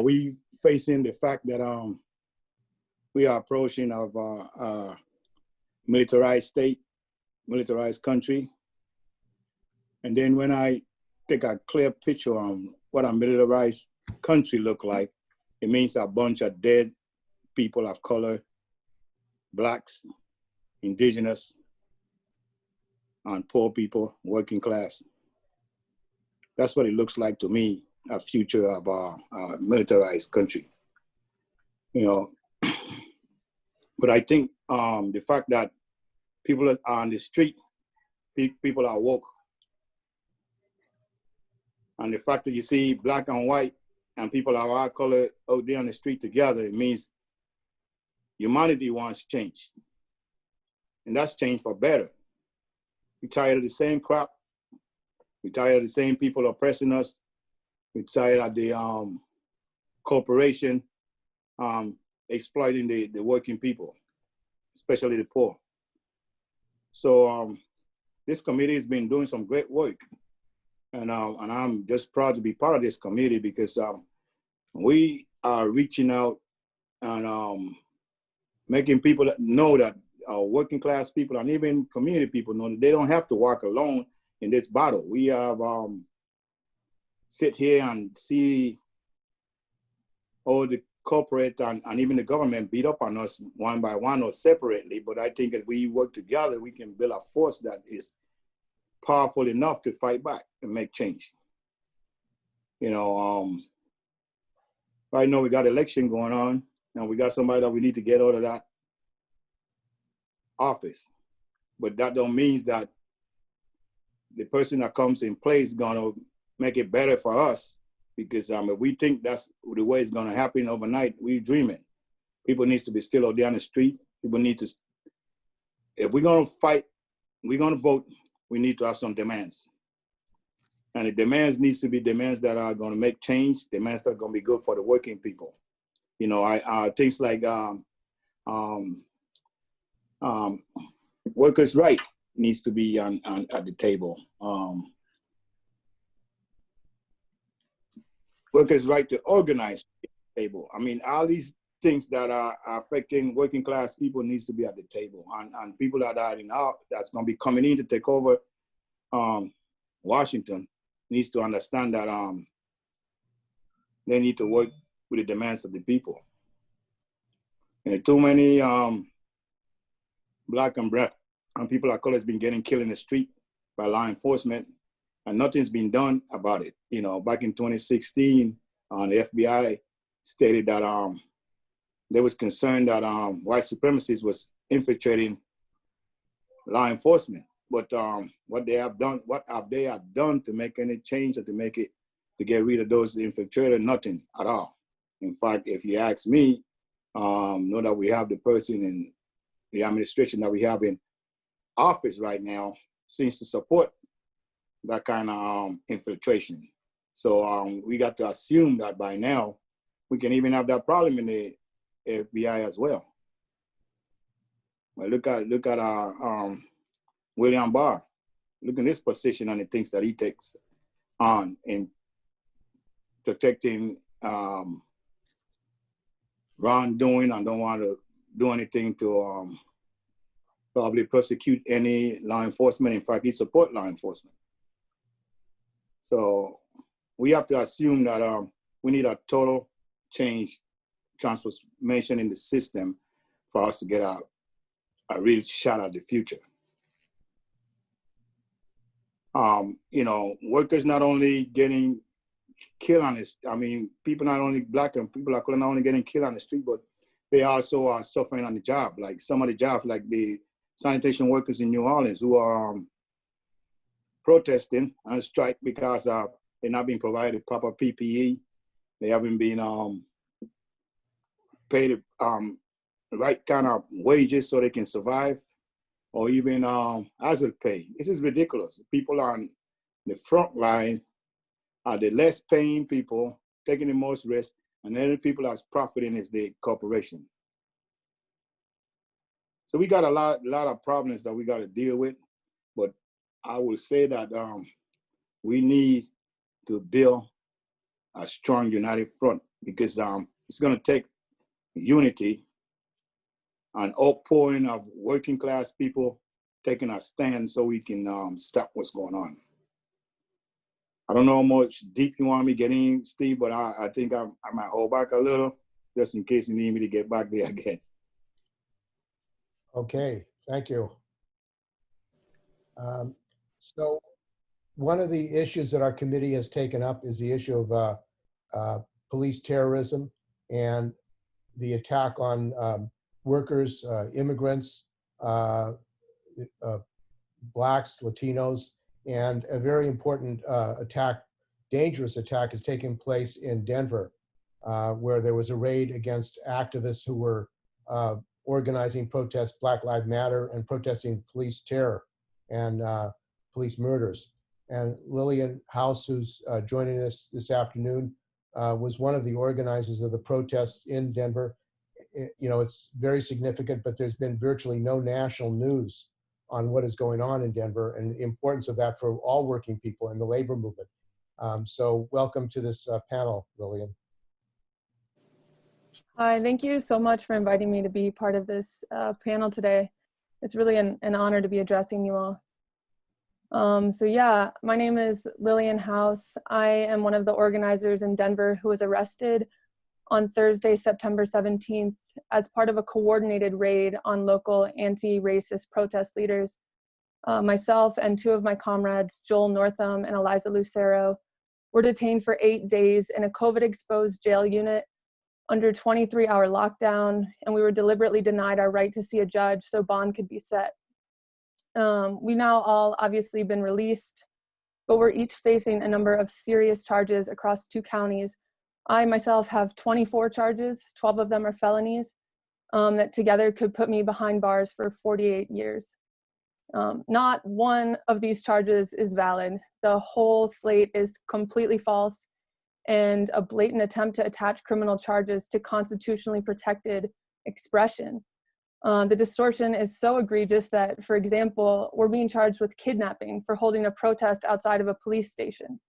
we facing the fact that we are approaching of a militarized state, militarized country. And then when I take a clear picture on what a militarized country look like, it means a bunch of dead people of color, blacks, indigenous, and poor people, working class. That's what it looks like to me, a future of a militarized country. But I think the fact that people are on the street, people are woke. And the fact that you see black and white and people of our color out there on the street together, it means humanity wants change. And that's change for better. We're tired of the same crap. We're tired of the same people oppressing us. We're tired of the corporation exploiting the working people, especially the poor. So this committee has been doing some great work. And I'm just proud to be part of this committee because we are reaching out and making people know that working class people and even community people know that they don't have to walk alone in this battle. We have sit here and see all the corporate and even the government beat up on us one by one or separately. But I think if we work together, we can build a force that is powerful enough to fight back and make change. Right now we got election going on and we got somebody that we need to get out of that office. But that don't mean that the person that comes in place is gonna make it better for us, because if we think that's the way it's gonna happen overnight, we're dreaming. People need to be still out there on the street. People need to, if we're gonna fight, we're gonna vote, we need to have some demands. And the demands needs to be demands that are gonna make change, demands that are gonna be good for the working people. Things like workers' right needs to be at the table. Workers' right to organize at the table. I mean, all these things that are affecting working class people needs to be at the table. And people that are that's gonna be coming in to take over Washington needs to understand that they need to work with the demands of the people. And too many black and brown and people of color has been getting killed in the street by law enforcement, and nothing's been done about it. Back in 2016, the FBI stated that they was concerned that white supremacists was infiltrating law enforcement. But what they have done to make any change or to get rid of those infiltrators? Nothing at all. In fact, if you ask me, know that we have the person in the administration that we have in office right now seems to support that kind of infiltration. So we got to assume that by now we can even have that problem in the FBI as well. Well, look at William Barr. Look at his position and the things that he takes on in protecting wrongdoing and don't want to do anything to probably prosecute any law enforcement. In fact, he supports law enforcement. So we have to assume that we need a total change, transformation in the system for us to get a real shot at the future. Workers not only getting killed on this, people not only black and people are not only getting killed on the street, but they also are suffering on the job. Like some of the jobs, like the sanitation workers in New Orleans who are protesting on strike because they're not being provided proper PPE. They haven't been paid the right kind of wages so they can survive, or even hazard pay. This is ridiculous. People on the front line are the less paying people, taking the most risk, and then the people that's profiting is the corporation. So we got a lot of problems that we got to deal with, but I will say that we need to build a strong united front because it's going to take unity, an outpouring of working class people taking a stand so we can stop what's going on. I don't know how much deep you want me getting, Steve, but I think I might hold back a little just in case you need me to get back there again. Okay, thank you. So one of the issues that our committee has taken up is the issue of police terrorism and the attack on workers, immigrants, Blacks, Latinos, and a very important attack, dangerous attack, is taking place in Denver, where there was a raid against activists who were organizing protests, Black Lives Matter, and protesting police terror and police murders. And Lillian House, who's joining us this afternoon, was one of the organizers of the protests in Denver. You know, it's very significant, but there's been virtually no national news on what is going on in Denver and the importance of that for all working people in the labor movement. So welcome to this panel, Lillian. Hi, thank you so much for inviting me to be part of this panel today. It's really an honor to be addressing you all. So yeah, my name is Lillian House. I am one of the organizers in Denver who was arrested on Thursday, September 17th, as part of a coordinated raid on local anti-racist protest leaders. Myself and two of my comrades, Joel Northam and Eliza Lucero, were detained for 8 days in a COVID-exposed jail unit under 23-hour lockdown, and we were deliberately denied our right to see a judge so bond could be set. We've now all obviously been released, but we're each facing a number of serious charges across 2 counties. I myself have 24 charges, 12 of them are felonies, that together could put me behind bars for 48 years. Not one of these charges is valid. The whole slate is completely false and a blatant attempt to attach criminal charges to constitutionally protected expression. The distortion is so egregious that, for example, we're being charged with kidnapping for holding a protest outside of a police station.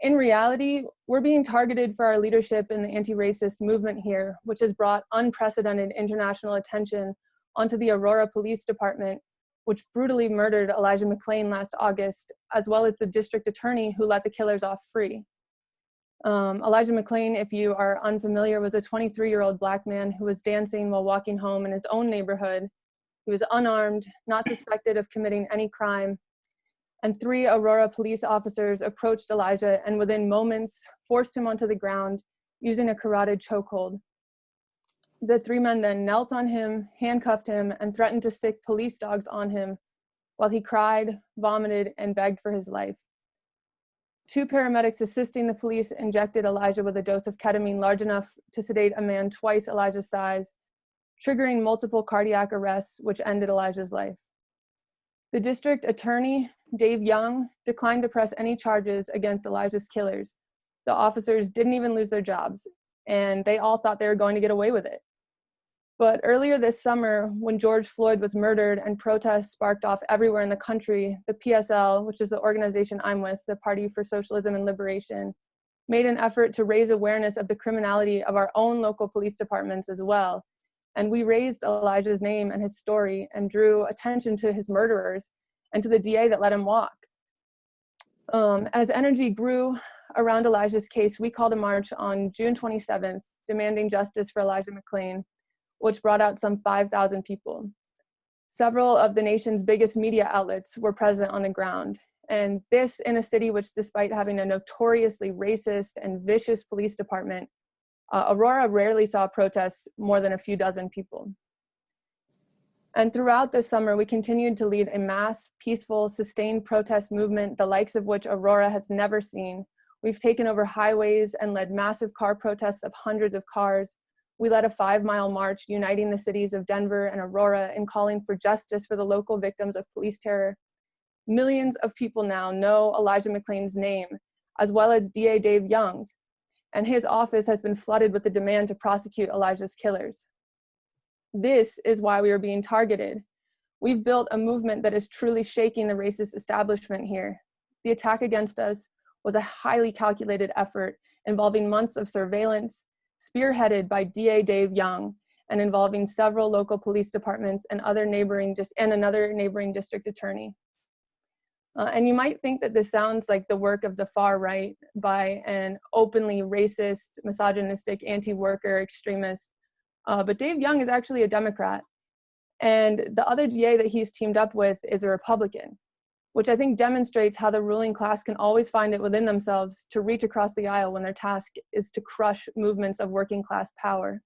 In reality, we're being targeted for our leadership in the anti-racist movement here, which has brought unprecedented international attention onto the Aurora Police Department, which brutally murdered Elijah McClain last August, as well as the district attorney who let the killers off free. Elijah McClain, if you are unfamiliar, was a 23-year-old Black man who was dancing while walking home in his own neighborhood. He was unarmed, not suspected of committing any crime, and 3 Aurora police officers approached Elijah and within moments forced him onto the ground using a carotid chokehold. The 3 men then knelt on him, handcuffed him, and threatened to stick police dogs on him while he cried, vomited, and begged for his life. 2 paramedics assisting the police injected Elijah with a dose of ketamine large enough to sedate a man twice Elijah's size, triggering multiple cardiac arrests, which ended Elijah's life. The district attorney, Dave Young, declined to press any charges against Elijah's killers. The officers didn't even lose their jobs, and they all thought they were going to get away with it. But earlier this summer, when George Floyd was murdered and protests sparked off everywhere in the country, the PSL, which is the organization I'm with, the Party for Socialism and Liberation, made an effort to raise awareness of the criminality of our own local police departments as well. And we raised Elijah's name and his story and drew attention to his murderers and to the DA that let him walk. As energy grew around Elijah's case, we called a march on June 27th, demanding justice for Elijah McClain, which brought out some 5,000 people. Several of the nation's biggest media outlets were present on the ground. And this in a city which, despite having a notoriously racist and vicious police department, Aurora rarely saw protests more than a few dozen people. And throughout this summer, we continued to lead a mass, peaceful, sustained protest movement, the likes of which Aurora has never seen. We've taken over highways and led massive car protests of hundreds of cars. We led a 5-mile march uniting the cities of Denver and Aurora in calling for justice for the local victims of police terror. Millions of people now know Elijah McClain's name, as well as DA Dave Young's, and his office has been flooded with the demand to prosecute Elijah's killers. This is why we are being targeted. We've built a movement that is truly shaking the racist establishment here. The attack against us was a highly calculated effort involving months of surveillance, spearheaded by DA Dave Young, and involving several local police departments and another neighboring district attorney. And you might think that this sounds like the work of the far right by an openly racist, misogynistic, anti-worker extremist, but Dave Young is actually a Democrat. And the other DA that he's teamed up with is a Republican, which I think demonstrates how the ruling class can always find it within themselves to reach across the aisle when their task is to crush movements of working class power.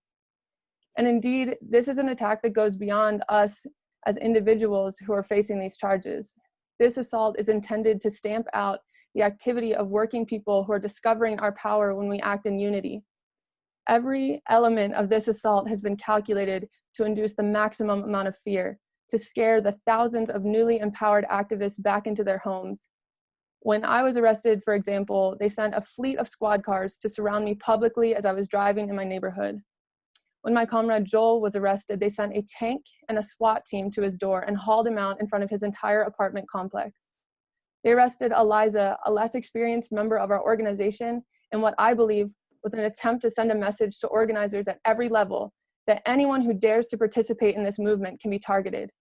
And indeed, this is an attack that goes beyond us as individuals who are facing these charges. This assault is intended to stamp out the activity of working people who are discovering our power when we act in unity. Every element of this assault has been calculated to induce the maximum amount of fear, to scare the thousands of newly empowered activists back into their homes. When I was arrested, for example, they sent a fleet of squad cars to surround me publicly as I was driving in my neighborhood. When my comrade Joel was arrested, they sent a tank and a SWAT team to his door and hauled him out in front of his entire apartment complex. They arrested Eliza, a less experienced member of our organization, in what I believe was an attempt to send a message to organizers at every level that anyone who dares to participate in this movement can be targeted.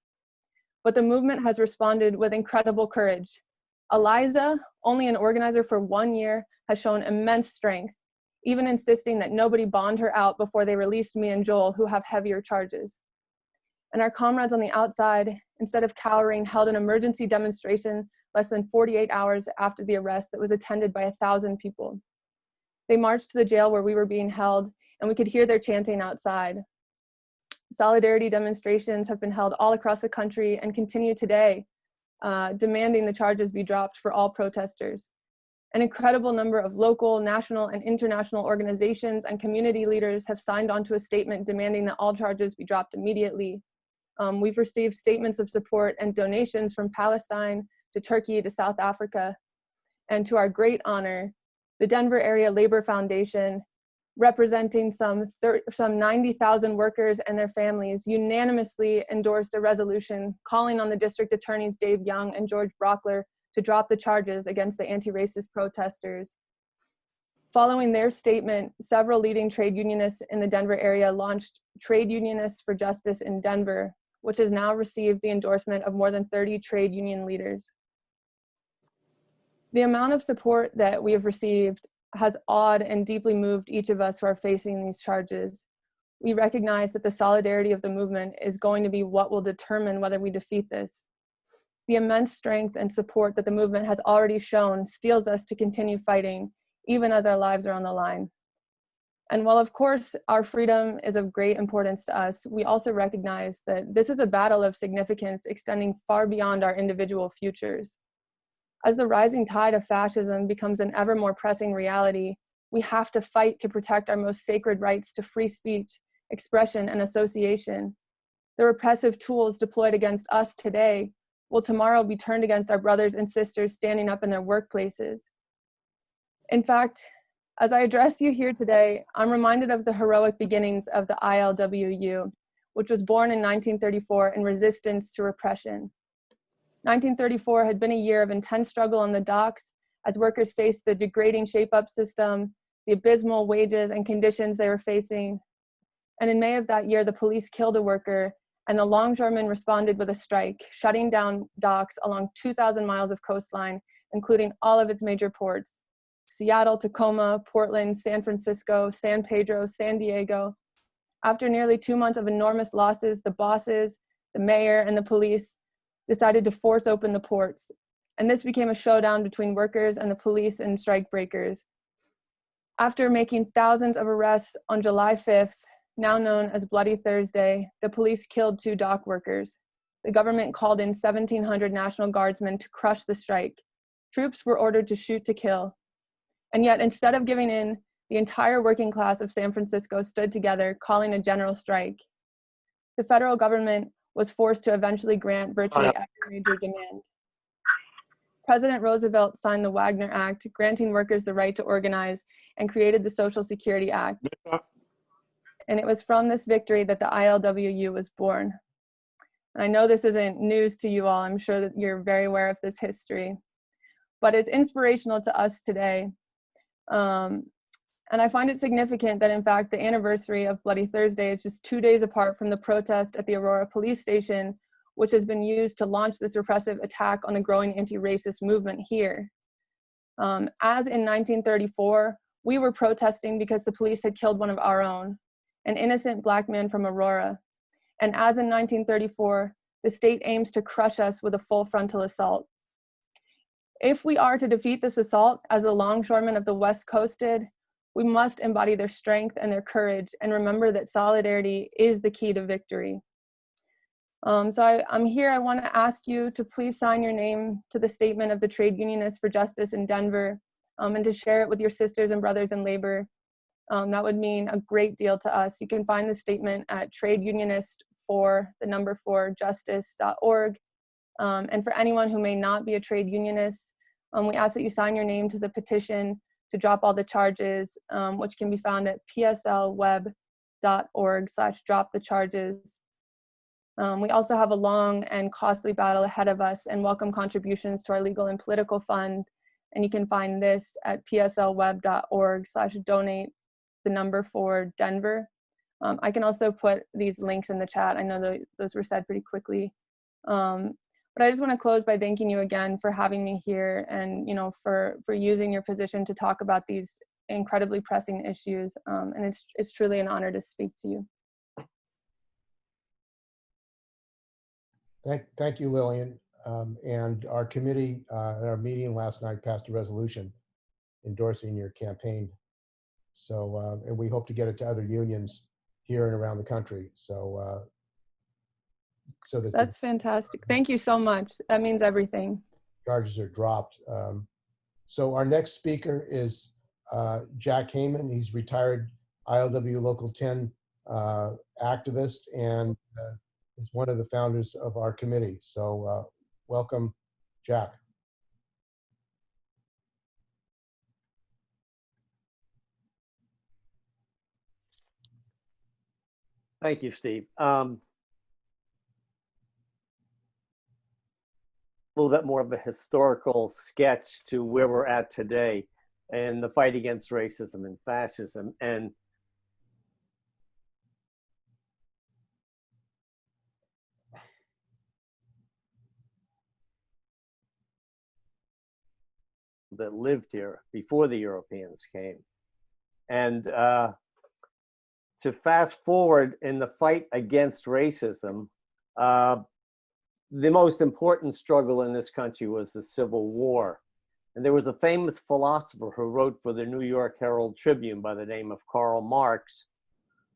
But the movement has responded with incredible courage. Eliza, only an organizer for 1 year, has shown immense strength, even insisting that nobody bond her out before they released me and Joel, who have heavier charges. And our comrades on the outside, instead of cowering, held an emergency demonstration less than 48 hours after the arrest that was attended by 1,000 people. They marched to the jail where we were being held, and we could hear their chanting outside. Solidarity demonstrations have been held all across the country and continue today, demanding the charges be dropped for all protesters. An incredible number of local, national, and international organizations and community leaders have signed on to a statement demanding that all charges be dropped immediately. We've received statements of support and donations from Palestine to Turkey to South Africa. And to our great honor, the Denver Area Labor Foundation, representing some 90,000 workers and their families, unanimously endorsed a resolution calling on the district attorneys Dave Young and George Brockler to drop the charges against the anti-racist protesters. Following their statement, several leading trade unionists in the Denver area launched Trade Unionists for Justice in Denver, which has now received the endorsement of more than 30 trade union leaders. The amount of support that we have received has awed and deeply moved each of us who are facing these charges. We recognize that the solidarity of the movement is going to be what will determine whether we defeat this. The immense strength and support that the movement has already shown steels us to continue fighting, even as our lives are on the line. And while of course our freedom is of great importance to us, we also recognize that this is a battle of significance extending far beyond our individual futures. As the rising tide of fascism becomes an ever more pressing reality, we have to fight to protect our most sacred rights to free speech, expression, and association. The repressive tools deployed against us today will tomorrow be turned against our brothers and sisters standing up in their workplaces. In fact, as I address you here today, I'm reminded of the heroic beginnings of the ILWU, which was born in 1934 in resistance to repression. 1934 had been a year of intense struggle on the docks as workers faced the degrading shape-up system, the abysmal wages and conditions they were facing. And in May of that year, the police killed a worker, and the longshoremen responded with a strike, shutting down docks along 2,000 miles of coastline, including all of its major ports: Seattle, Tacoma, Portland, San Francisco, San Pedro, San Diego. After nearly 2 months of enormous losses, the bosses, the mayor, and the police decided to force open the ports. And this became a showdown between workers and the police and strike breakers. After making thousands of arrests on July 5th, now known as Bloody Thursday, the police killed 2 dock workers. The government called in 1,700 National Guardsmen to crush the strike. Troops were ordered to shoot to kill. And yet, instead of giving in, the entire working class of San Francisco stood together, calling a general strike. The federal government was forced to eventually grant virtually every major demand. President Roosevelt signed the Wagner Act, granting workers the right to organize, and created the Social Security Act. And it was from this victory that the ILWU was born. And I know this isn't news to you all. I'm sure that you're very aware of this history. But it's inspirational to us today. And I find it significant that, in fact, the anniversary of Bloody Thursday is just 2 days apart from the protest at the Aurora police station, which has been used to launch this repressive attack on the growing anti-racist movement here. As in 1934, we were protesting because the police had killed one of our own, an innocent Black man from Aurora. And as in 1934, the state aims to crush us with a full frontal assault. If we are to defeat this assault, as the longshoremen of the West Coast did, we must embody their strength and their courage and remember that solidarity is the key to victory. I'm here, I want to ask you to please sign your name to the statement of the Trade Unionists for Justice in Denver, and to share it with your sisters and brothers in labor. That would mean a great deal to us. You can find the statement at tradeunionist4justice.org. And for anyone who may not be a trade unionist, we ask that you sign your name to the petition to drop all the charges, which can be found at pslweb.org/dropthecharges. We also have a long and costly battle ahead of us and welcome contributions to our legal and political fund. And you can find this at pslweb.org/donate4Denver. I can also put these links in the chat. I know those were said pretty quickly. But I just want to close by thanking you again for having me here and, you know, for using your position to talk about these incredibly pressing issues. And it's truly an honor to speak to you. Thank you, Lillian. And our committee at our meeting last night passed a resolution endorsing your campaign. So, and we hope to get it to other unions here and around the country. So, so that that's fantastic. Thank you so much. That means everything. Charges are dropped. So our next speaker is Jack Heyman. He's retired ILWU Local 10 activist and is one of the founders of our committee. So welcome, Jack. Thank you, Steve. A little bit more of a historical sketch to where we're at today and the fight against racism and fascism. And that lived here before the Europeans came. And to fast forward in the fight against racism, the most important struggle in this country was the Civil War. And there was a famous philosopher who wrote for the New York Herald Tribune by the name of Karl Marx,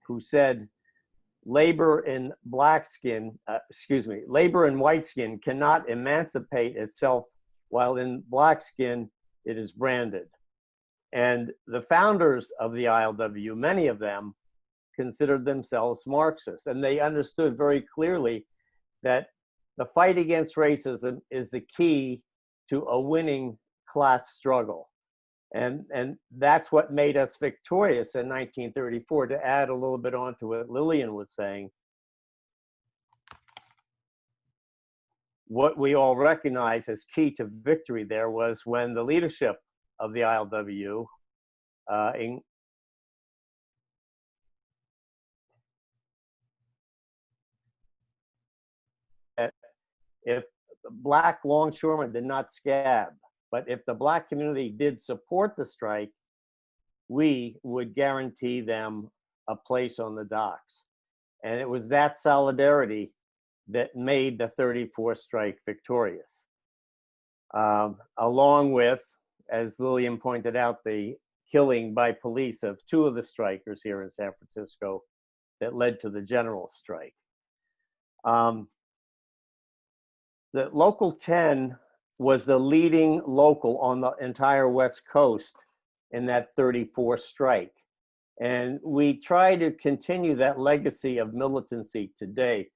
who said, labor in white skin cannot emancipate itself while in black skin it is branded. And the founders of the ILWU, many of them, considered themselves Marxists, and they understood very clearly that the fight against racism is the key to a winning class struggle. And that's what made us victorious in 1934. To add a little bit on to what Lillian was saying, what we all recognize as key to victory there was when the leadership of the ILWU if the black longshoremen did not scab, but if the black community did support the strike, we would guarantee them a place on the docks. And it was that solidarity that made the 34 strike victorious. Along with, as Lillian pointed out, the killing by police of 2 of the strikers here in San Francisco that led to the general strike. The Local 10 was the leading local on the entire West Coast in that 34 strike. And we try to continue that legacy of militancy today.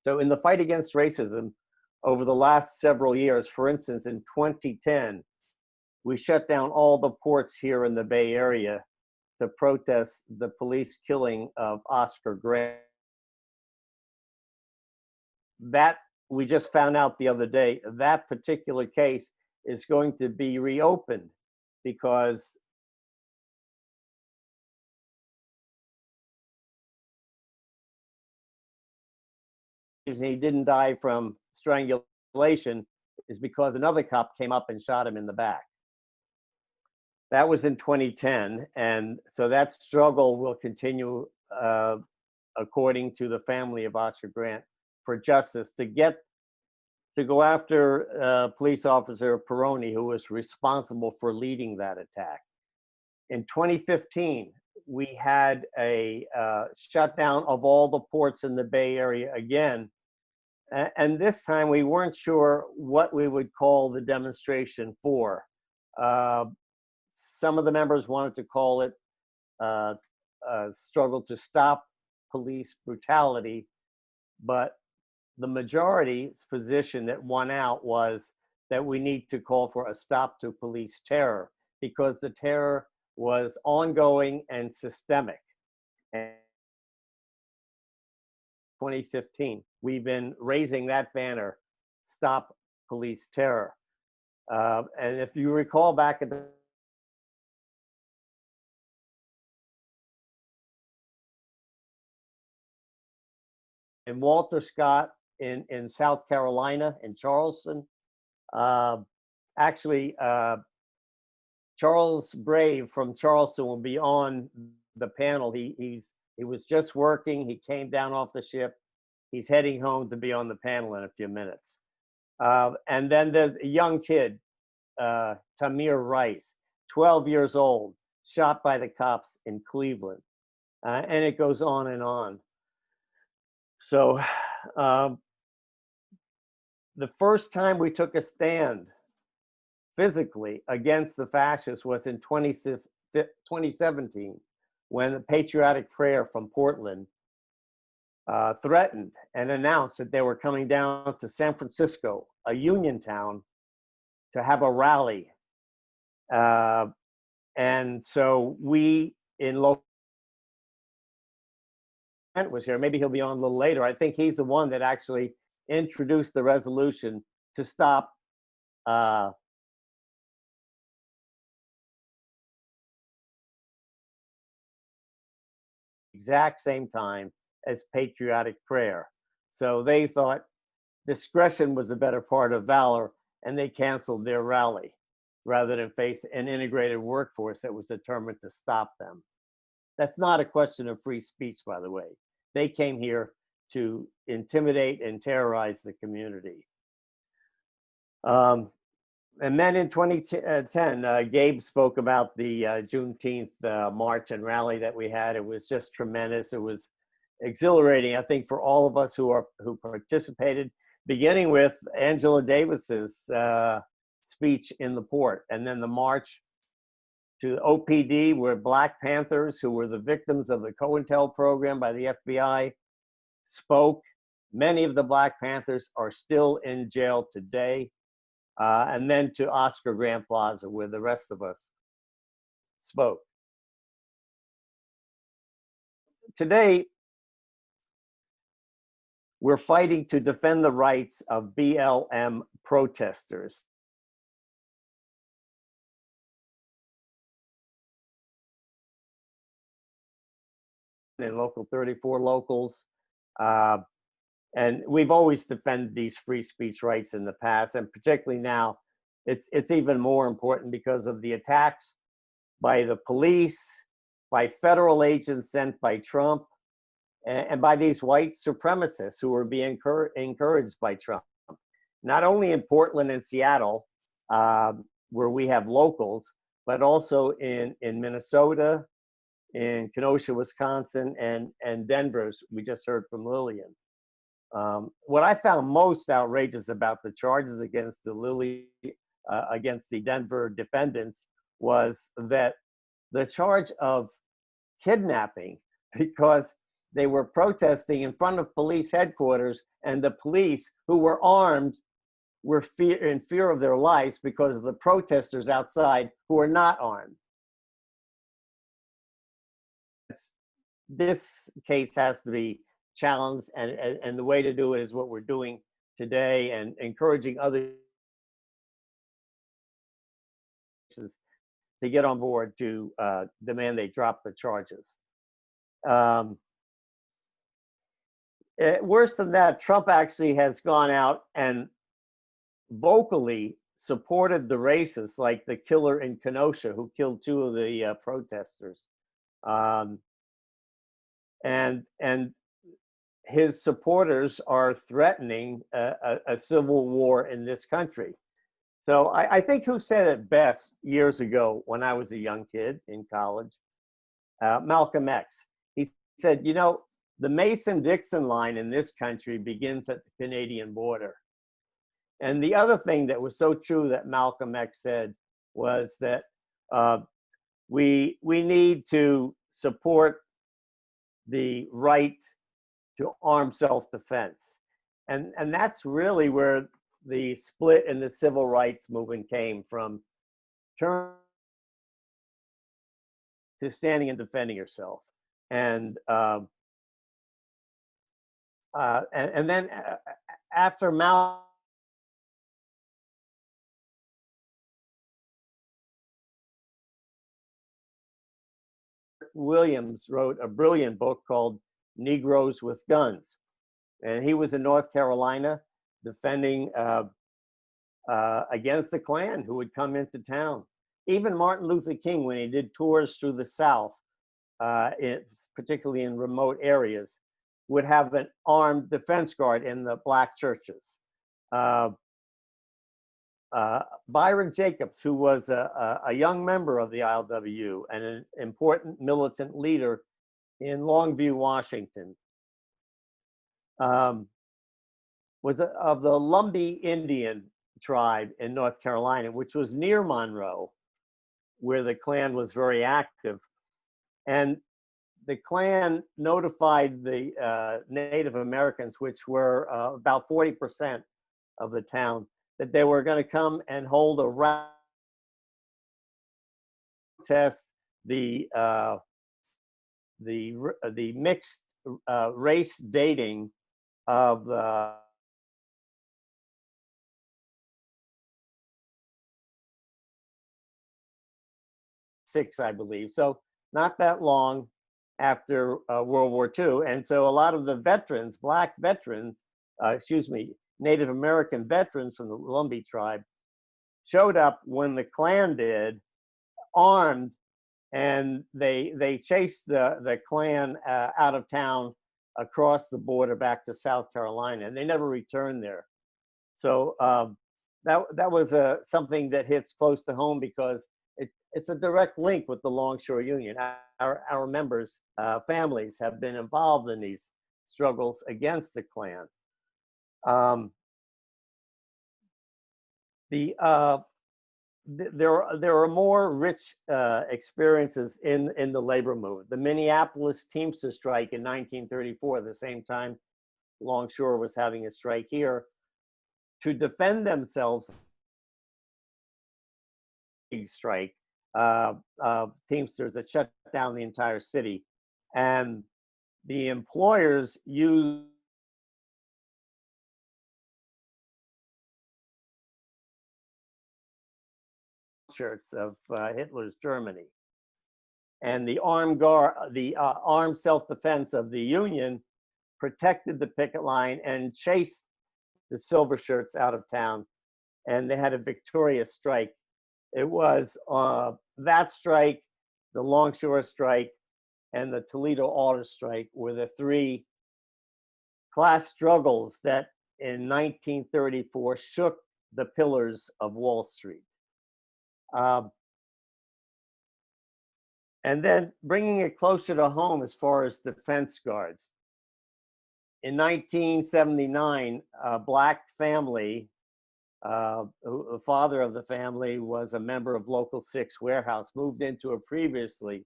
So in the fight against racism, over the last several years, for instance, in 2010, we shut down all the ports here in the Bay Area to protest the police killing of Oscar Gray. That we just found out the other day, that particular case is going to be reopened because he didn't die from strangulation is because another cop came up and shot him in the back. That was in 2010, and so that struggle will continue, according to the family of Oscar Grant, for justice to go after police officer Peroni, who was responsible for leading that attack. In 2015, we had a shutdown of all the ports in the Bay Area again. And this time we weren't sure what we would call the demonstration for. Some of the members wanted to call it a struggle to stop police brutality, but the majority's position that won out was that we need to call for a stop to police terror, because the terror was ongoing and systemic. And 2015, we've been raising that banner, stop police terror. And if you recall back at the and Walter Scott in South Carolina, in Charleston. Actually, Charles Brave from Charleston will be on the panel. He was just working. He came down off the ship. He's heading home to be on the panel in a few minutes. And then the young kid, Tamir Rice, 12 years old, shot by the cops in Cleveland. And it goes on and on. So the first time we took a stand physically against the fascists was in 2017, when the Patriotic Prayer from Portland threatened and announced that they were coming down to San Francisco, a union town, to have a rally. And so we in local was here. Maybe he'll be on a little later. I think he's the one that actually introduced the resolution to stop exact same time as patriotic prayer. So they thought discretion was the better part of valor, and they canceled their rally rather than face an integrated workforce that was determined to stop them. That's not a question of free speech, by the way. They came here to intimidate and terrorize the community. And then in 2010, Gabe spoke about the Juneteenth march and rally that we had. It was just tremendous. It was exhilarating, I think, for all of us who participated, beginning with Angela Davis's speech in the port, and then the march to OPD, where Black Panthers, who were the victims of the COINTEL program by the FBI, spoke. Many of the Black Panthers are still in jail today. And then to Oscar Grant Plaza, where the rest of us spoke. Today, we're fighting to defend the rights of BLM protesters. In Local 34 locals. And we've always defended these free speech rights in the past, and particularly now, it's even more important because of the attacks by the police, by federal agents sent by Trump, and by these white supremacists who are being encouraged by Trump. Not only in Portland and Seattle, where we have locals, but also in Minnesota, in Kenosha, Wisconsin, and Denver, as we just heard from Lillian. What I found most outrageous about the charges against against the Denver defendants was that the charge of kidnapping, because they were protesting in front of police headquarters, and the police, who were armed, were in fear of their lives because of the protesters outside who were not armed. This case has to be challenged, and the way to do it is what we're doing today, and encouraging others to get on board to demand they drop the charges. worse than that, Trump actually has gone out and vocally supported the racists, like the killer in Kenosha who killed 2 of the protesters. And his supporters are threatening a civil war in this country. So I think who said it best years ago when I was a young kid in college? Malcolm X. He said, you know, the Mason-Dixon line in this country begins at the Canadian border. And the other thing that was so true that Malcolm X said was that we need to support the right to armed self-defense. And that's really where the split in the civil rights movement came from, turn to standing and defending yourself. And then after Malcolm, Williams wrote a brilliant book called Negroes with Guns. And he was in North Carolina defending against the Klan who would come into town. Even Martin Luther King, when he did tours through the South, particularly in remote areas, would have an armed defense guard in the black churches. Byron Jacobs, who was a young member of the ILWU and an important militant leader in Longview, Washington, was of the Lumbee Indian tribe in North Carolina, which was near Monroe, where the Klan was very active. And the Klan notified the Native Americans, which were about 40% of the town, that they were going to come and hold a protest the mixed race dating of the '6, I believe. So not that long after World War II. And so a lot of the veterans, black veterans, Native American veterans from the Lumbee tribe showed up when the Klan did, armed, and they chased the Klan out of town across the border back to South Carolina, and they never returned there. So that was something that hits close to home because it's a direct link with the Longshore Union. Our members' families have been involved in these struggles against the Klan. There are more rich experiences in the labor movement. The Minneapolis Teamster strike in 1934, the same time Longshore was having a strike here, to defend themselves. Big strike, Teamsters that shut down the entire city, and the employers used shirts of Hitler's Germany, and the armed self-defense of the Union protected the picket line and chased the silver shirts out of town, and they had a victorious strike. It was that strike, the Longshore strike, and the Toledo Auto strike were the 3 class struggles that in 1934 shook the pillars of Wall Street. And then bringing it closer to home as far as defense guards. In 1979, a black family, the father of the family was a member of Local 6 Warehouse, moved into a previously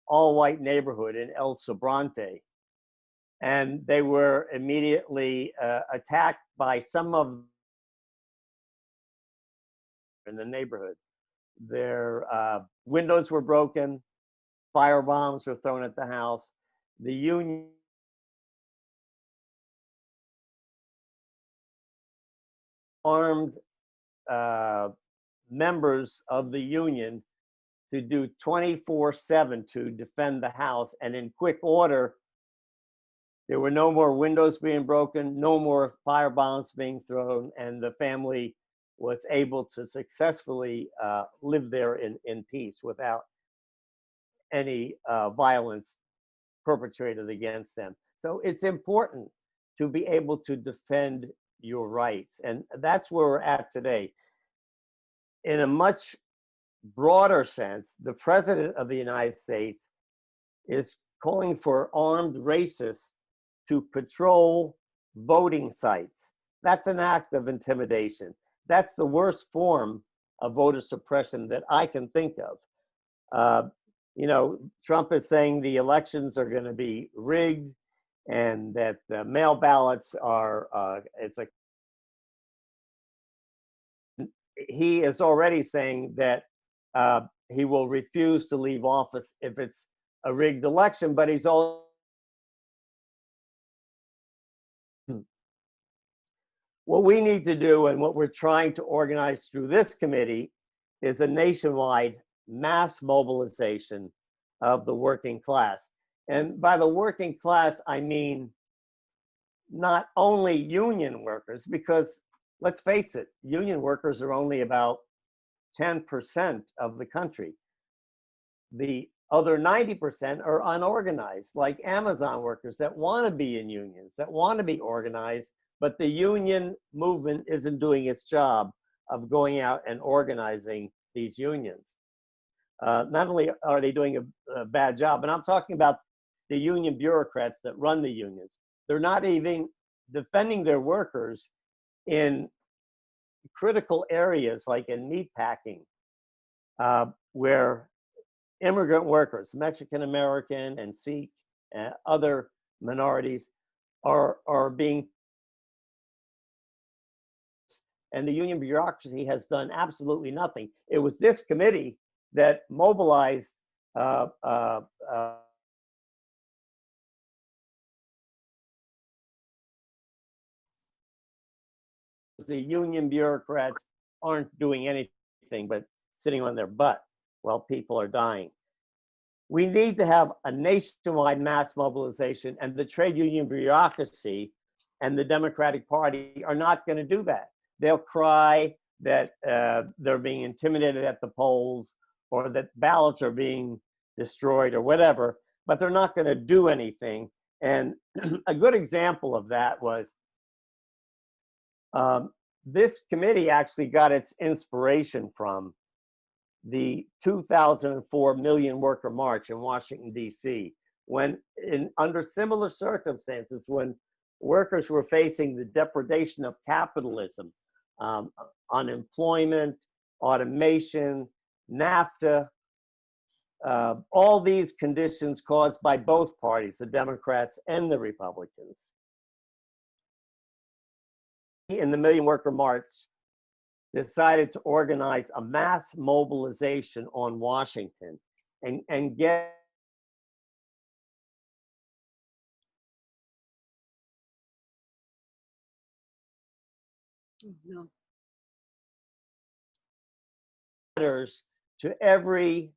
all-white neighborhood in El Sobrante. And they were immediately attacked by some of in the neighborhood. Their windows were broken, firebombs were thrown at the house. The Union armed members of the Union to do 24/7 to defend the house, and in quick order, There were no more windows being broken, no more firebombs being thrown, and the family was able to successfully live there in peace without any violence perpetrated against them. So it's important to be able to defend your rights. And that's where we're at today. In a much broader sense, the President of the United States is calling for armed racists to patrol voting sites. That's an act of intimidation. That's the worst form of voter suppression that I can think of. You know, Trump is saying the elections are going to be rigged and that the mail ballots are, he is already saying that he will refuse to leave office if it's a rigged election, but he's all. What we need to do and what we're trying to organize through this committee is a nationwide mass mobilization of the working class. And by the working class, I mean not only union workers, because let's face it, union workers are only about 10% of the country. The other 90% are unorganized, like Amazon workers that want to be in unions, that want to be organized, but the union movement isn't doing its job of going out and organizing these unions. Not only are they doing a bad job, and I'm talking about the union bureaucrats that run the unions, they're not even defending their workers in critical areas like in meatpacking, where immigrant workers, Mexican American and Sikh and other minorities are being, and the union bureaucracy has done absolutely nothing. It was this committee that mobilized the union bureaucrats aren't doing anything but sitting on their butt while people are dying. We need to have a nationwide mass mobilization, and the trade union bureaucracy and the Democratic Party are not going to do that. They'll cry that they're being intimidated at the polls or that ballots are being destroyed or whatever, but they're not going to do anything. And a good example of that was this committee actually got its inspiration from the 2004 Million Worker March in Washington, D.C., when under similar circumstances, when workers were facing the depredation of capitalism, unemployment, automation, NAFTA, all these conditions caused by both parties, the Democrats and the Republicans. In the Million Worker March, decided to organize a mass mobilization on Washington and get letters to every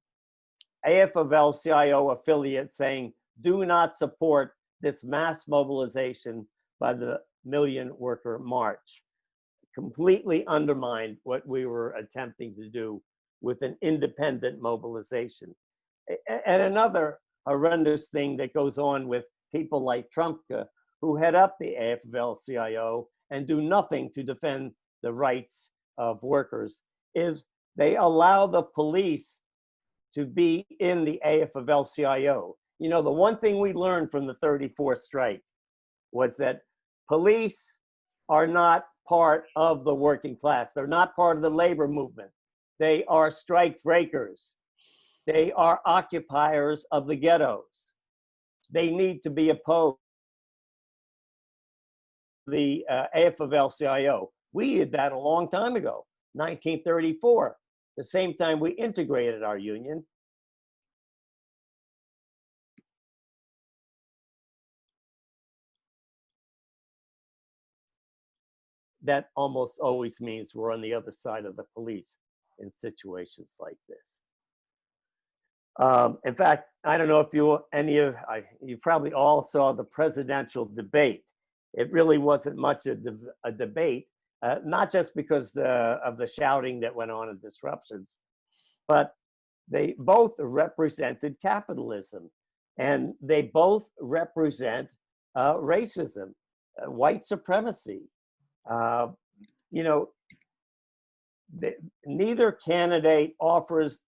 AFL-CIO affiliate saying, do not support this mass mobilization by the Million Worker March. Completely undermined what we were attempting to do with an independent mobilization. And another horrendous thing that goes on with people like Trumpka, who head up the AFL-CIO and do nothing to defend the rights of workers, is they allow the police to be in the AFL-CIO. You know, the one thing we learned from the 34th strike was that police are not part of the working class. They're not part of the labor movement. They are strike breakers. They are occupiers of the ghettos. They need to be opposed. The AFL-CIO, we did that a long time ago, 1934, the same time we integrated our union. That almost always means we're on the other side of the police in situations like this. In fact, I don't know if you probably all saw the presidential debate. It really wasn't much a debate, not just because of the shouting that went on and disruptions, but they both represented capitalism, and they both represent racism, white supremacy. Neither candidate offers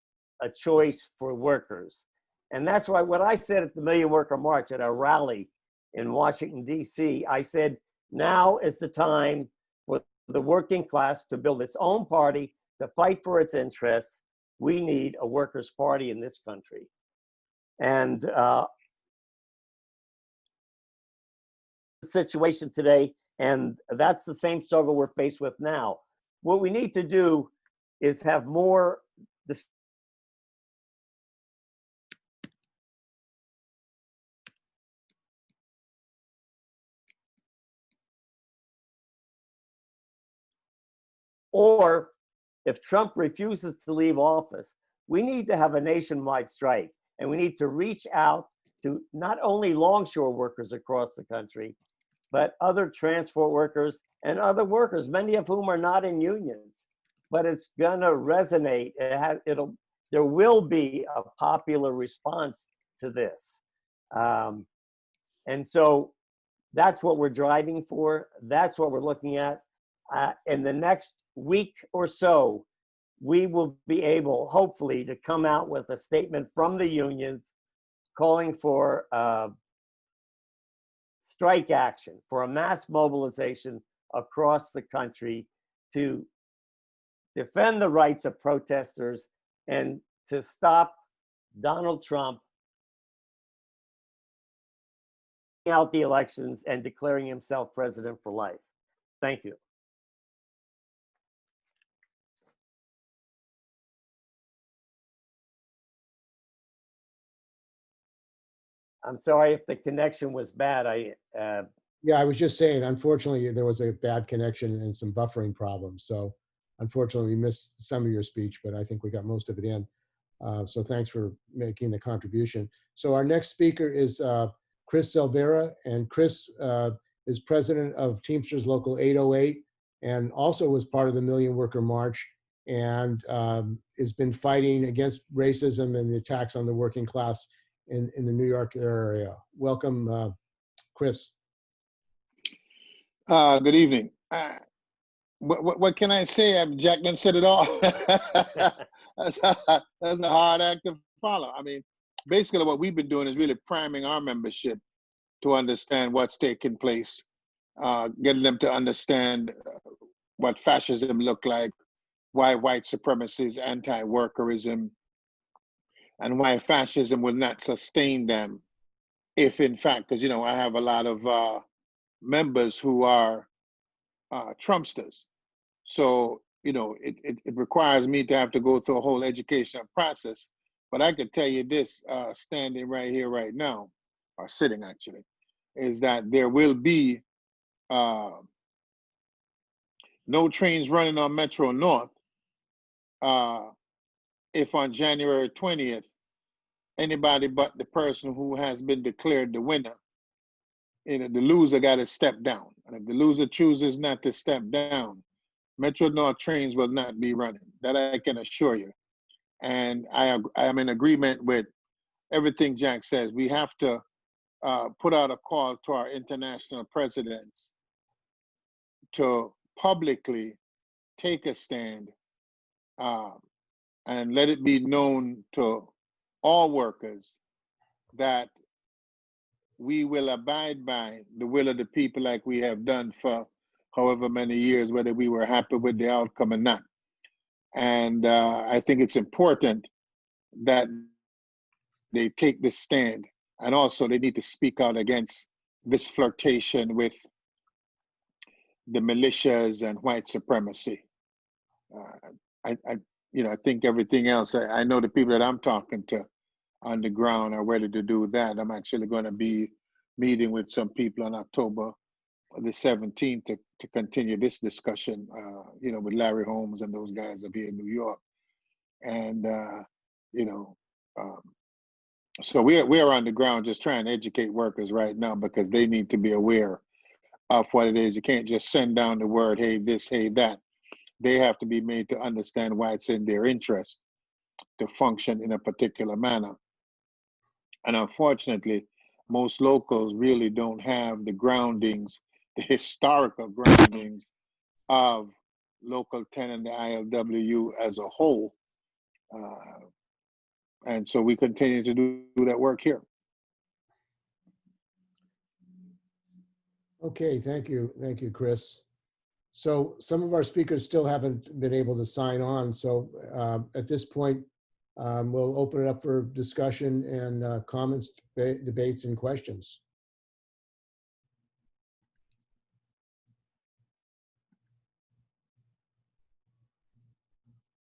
a choice for workers. And that's why what I said at the Million Worker March at our rally in Washington, D.C., I said, now is the time for the working class to build its own party, to fight for its interests. We need a workers' party in this country. And the situation today, and that's the same struggle we're faced with now. What we need to do is have more or if Trump refuses to leave office, we need to have a nationwide strike, and we need to reach out to not only longshore workers across the country, but other transport workers and other workers, many of whom are not in unions. But it's gonna resonate. There will be a popular response to this. And so that's what we're driving for. That's what we're looking at. In the next week or so, we will be able, hopefully, to come out with a statement from the unions calling for strike action, for a mass mobilization across the country to defend the rights of protesters and to stop Donald Trump out the elections and declaring himself president for life. Thank you. I'm sorry if the connection was bad. Yeah, I was just saying, unfortunately, there was a bad connection and some buffering problems. So unfortunately, we missed some of your speech, but I think we got most of it in. So thanks for making the contribution. So our next speaker is Chris Silvera, and Chris is president of Teamsters Local 808 and also was part of the Million Worker March and has been fighting against racism and the attacks on the working class in the New York area. Welcome, Chris. Good evening. What can I say? Jack done said it all. That's a hard act to follow. I mean, basically what we've been doing is really priming our membership to understand what's taking place, getting them to understand what fascism looked like, why white supremacy is anti-workerism, and why fascism will not sustain them if, in fact, because, I have a lot of members who are Trumpsters. So, it requires me to have to go through a whole educational process. But I could tell you this, standing right here, right now, or sitting actually, is that there will be no trains running on Metro North if on January 20th, anybody but the person who has been declared the winner, the loser got to step down. And if the loser chooses not to step down, Metro North trains will not be running. That I can assure you. And I am in agreement with everything Jack says. We have to put out a call to our international presidents to publicly take a stand and let it be known to all workers that we will abide by the will of the people like we have done for however many years, whether we were happy with the outcome or not. And I think it's important that they take this stand. And also they need to speak out against this flirtation with the militias and white supremacy. I think everything else, I know the people that I'm talking to on the ground are ready to do that. I'm actually going to be meeting with some people on October the 17th to continue this discussion, with Larry Holmes and those guys up here in New York. And, So we're on the ground just trying to educate workers right now because they need to be aware of what it is. You can't just send down the word, hey, this, hey, that. They have to be made to understand why it's in their interest to function in a particular manner. And unfortunately, most locals really don't have the groundings, the historical groundings of Local 10 and the ILWU as a whole. And so we continue to do that work here. Okay, thank you, Chris. So some of our speakers still haven't been able to sign on. So at this point, we'll open it up for discussion and comments, debates, and questions.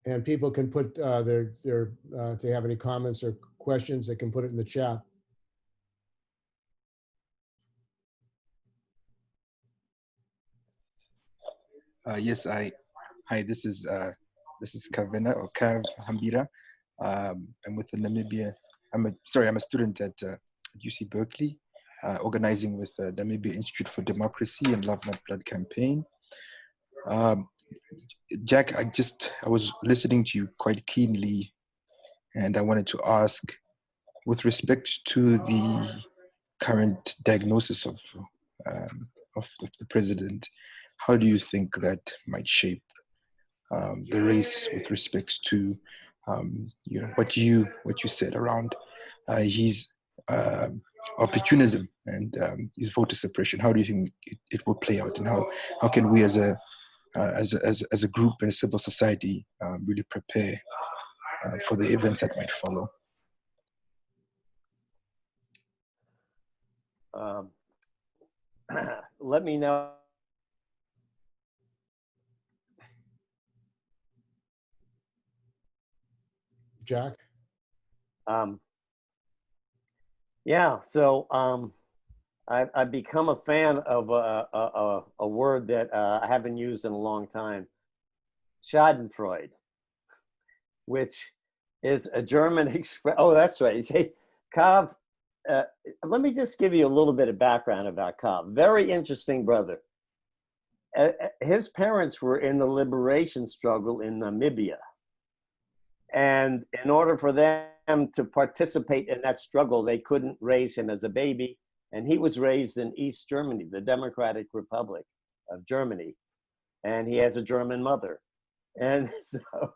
And people can put if they have any comments or questions, they can put it in the chat. Yes, hi, this is Kavena or Kav Hambira. I'm with the Namibia, I'm a student at UC Berkeley, organizing with the Namibia Institute for Democracy and Love Not Blood campaign. Jack, I was listening to you quite keenly, and I wanted to ask, with respect to the current diagnosis of the president, how do you think that might shape the race with respect to what you said around his opportunism and his voter suppression? How do you think it will play out, and how can we as a group and civil society really prepare for the events that might follow? Let me know. Jack? Yeah, so I've become a fan of a word that I haven't used in a long time, Schadenfreude, which is a German expression. Oh, that's right. Hey, Kav, let me just give you a little bit of background about Kav. Very interesting brother. His parents were in the liberation struggle in Namibia. And in order for them to participate in that struggle, they couldn't raise him as a baby. And he was raised in East Germany, the Democratic Republic of Germany. And he has a German mother. And so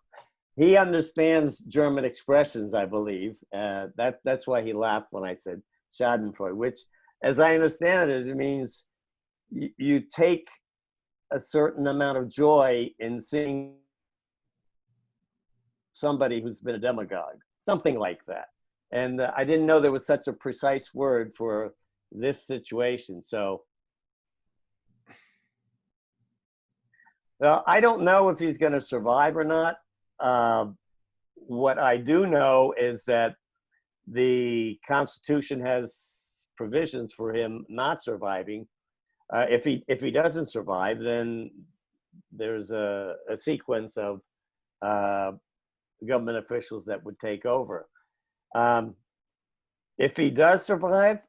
he understands German expressions, I believe. That's why he laughed when I said Schadenfreude, which, as I understand it, it means you take a certain amount of joy in seeing somebody who's been a demagogue, something like that. And I didn't know there was such a precise word for this situation. So well, I don't know if he's going to survive or not. What I do know is that the Constitution has provisions for him not surviving. If he doesn't survive, then there's a sequence of government officials that would take over. If he does survive,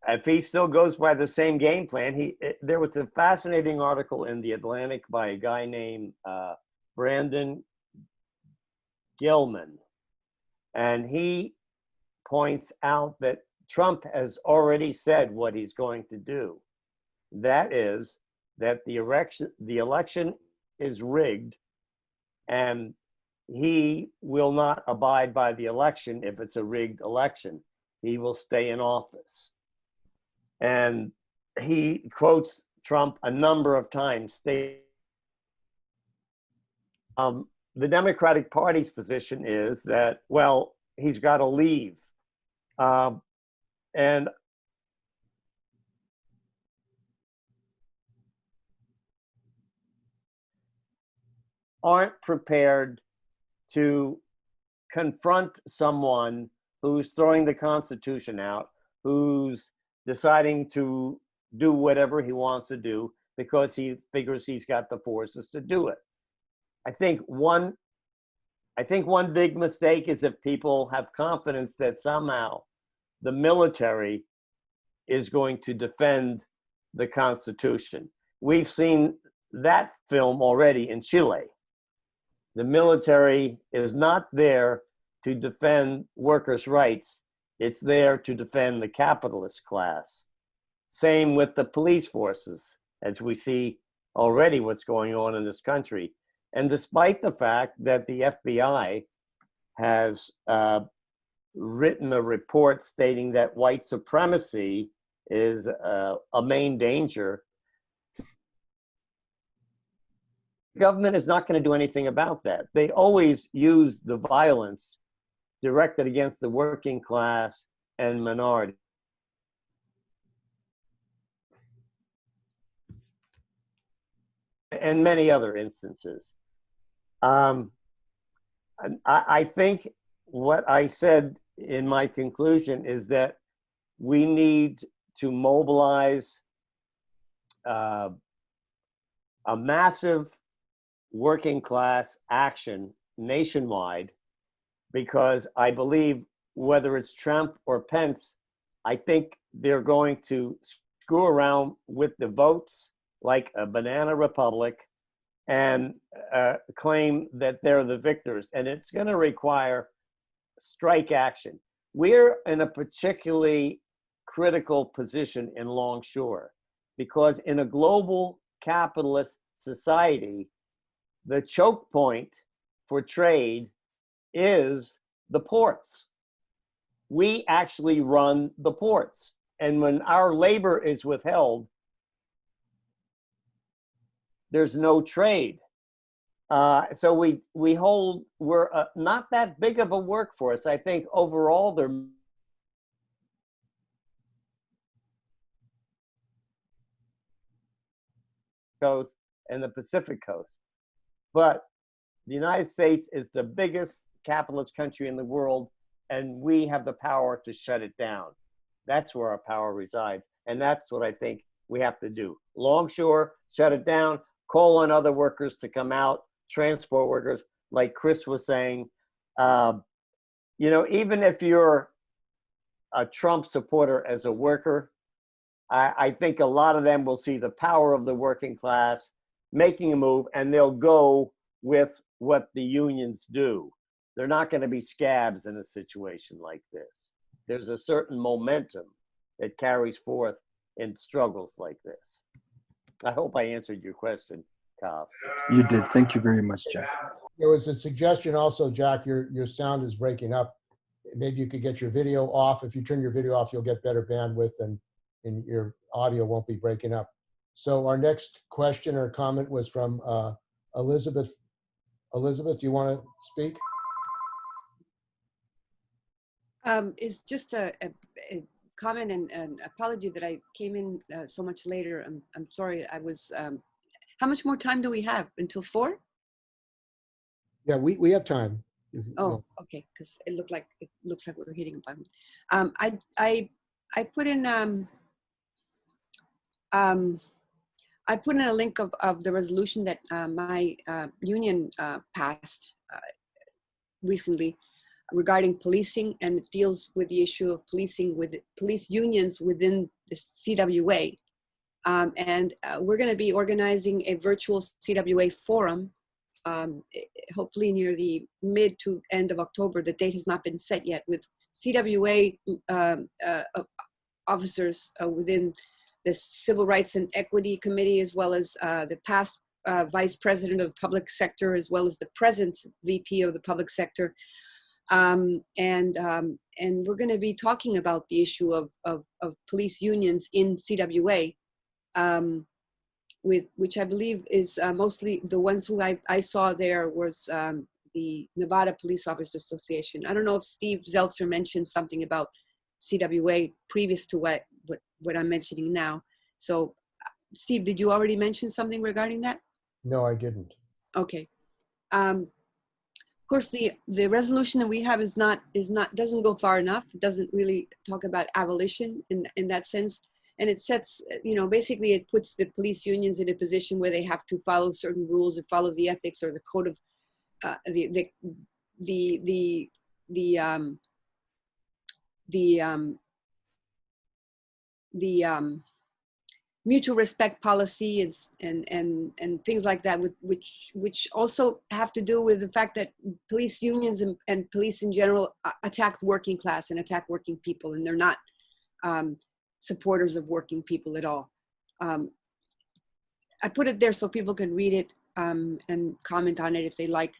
if he still goes by the same game plan, there was a fascinating article in The Atlantic by a guy named Brandon Gilman, and he points out that Trump has already said what he's going to do. That is that the election is rigged, and he will not abide by the election if it's a rigged election. He will stay in office. And he quotes Trump a number of times. The Democratic Party's position is that, well, he's got to leave. And aren't prepared to confront someone who's throwing the Constitution out, who's deciding to do whatever he wants to do because he figures he's got the forces to do it. I think one I think one big mistake is if people have confidence that somehow the military is going to defend the Constitution. We've seen that film already in Chile. The military is not there to defend workers' rights. It's there to defend the capitalist class. Same with the police forces, as we see already what's going on in this country. And despite the fact that the FBI has written a report stating that white supremacy is a main danger, the government is not going to do anything about that. They always use the violence directed against the working class and minority. And many other instances. I think what I said in my conclusion is that we need to mobilize a massive working class action nationwide, because I believe whether it's Trump or Pence, I think they're going to screw around with the votes like a banana republic and claim that they're the victors. And it's going to require strike action. We're in a particularly critical position in Longshore because in a global capitalist society, the choke point for trade is the ports. We actually run the ports. And when our labor is withheld, there's no trade. So we're not that big of a workforce. I think overall they're coast and the Pacific coast. But the United States is the biggest capitalist country in the world, and we have the power to shut it down. That's where our power resides. And that's what I think we have to do. Longshore, shut it down, call on other workers to come out, transport workers, like Chris was saying. You know, even if you're a Trump supporter as a worker, I think a lot of them will see the power of the working class making a move, and they'll go with what the unions do. They're not going to be scabs in a situation like this. There's a certain momentum that carries forth in struggles like this. I hope I answered your question, Kav. You did. Thank you very much, Jack. There was a suggestion also, Jack, your sound is breaking up. Maybe you could get your video off. If you turn your video off, you'll get better bandwidth and your audio won't be breaking up. So our next question or comment was from Elizabeth. Elizabeth, do you want to speak? It's just a comment and apology that I came in so much later. I'm sorry. I was. How much more time do we have until 4? Yeah, we have time. Oh, okay. Because it looks like we're hitting a button. I put in I put in a link of the resolution that my union passed recently regarding policing, and it deals with the issue of policing with police unions within the CWA. And we're going to be organizing a virtual CWA forum, hopefully near the mid to end of October. The date has not been set yet, with CWA officers within the Civil Rights and Equity Committee, as well as the past Vice President of the Public Sector, as well as the present VP of the Public Sector. And we're going to be talking about the issue of police unions in CWA, which I believe is mostly the ones who I saw there was the Nevada Police Officers Association. I don't know if Steve Zeltzer mentioned something about CWA previous to what I'm mentioning now. So Steve, did you already mention something regarding that? No, I didn't. Okay. Of course, the resolution that we have doesn't go far enough. It doesn't really talk about abolition in that sense. And it sets, basically it puts the police unions in a position where they have to follow certain rules and follow the ethics or the code of, the the um, the mutual respect policy and things like that, which also have to do with the fact that police unions and police in general attack working class and attack working people, and they're not supporters of working people at all. I put it there so people can read it and comment on it if they like.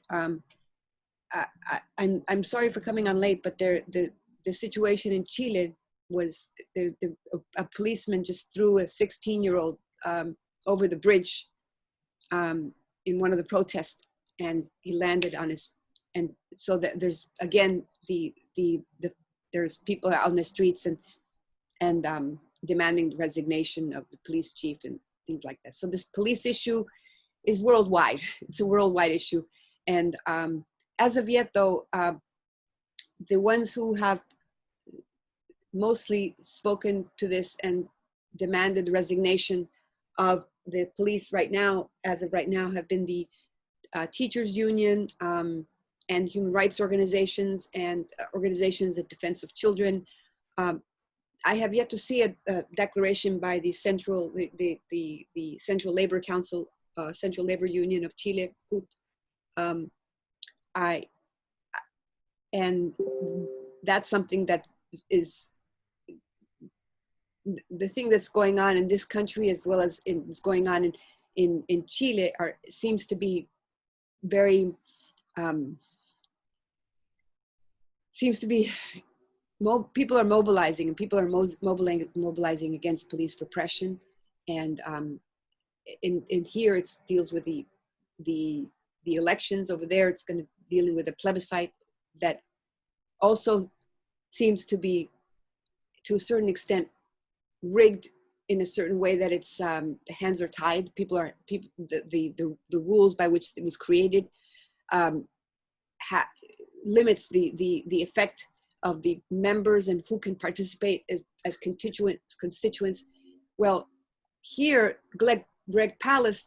I'm sorry for coming on late, but the situation in Chile was a policeman just threw a 16-year-old over the bridge in one of the protests, and he landed on his, and so that there's again there's people out on the streets and demanding the resignation of the police chief and things like that. So this police issue is worldwide. It's a worldwide issue, and as of yet, though, the ones who have mostly spoken to this and demanded the resignation of the police right now, as of right now, have been the teachers union and human rights organizations and organizations in defense of children. I have yet to see a declaration by the Central Labor Council, Central Labor Union of Chile, and that's something that is the thing that's going on in this country, as well as is going on in Chile, seems to be very people are mobilizing, and people are mobilizing against police repression, and in here it deals with the elections. Over there it's going to dealing with a plebiscite that also seems to be, to a certain extent, rigged in a certain way, that it's the hands are tied. The rules by which it was created limits the effect of the members and who can participate as constituents. Well, here Greg Palast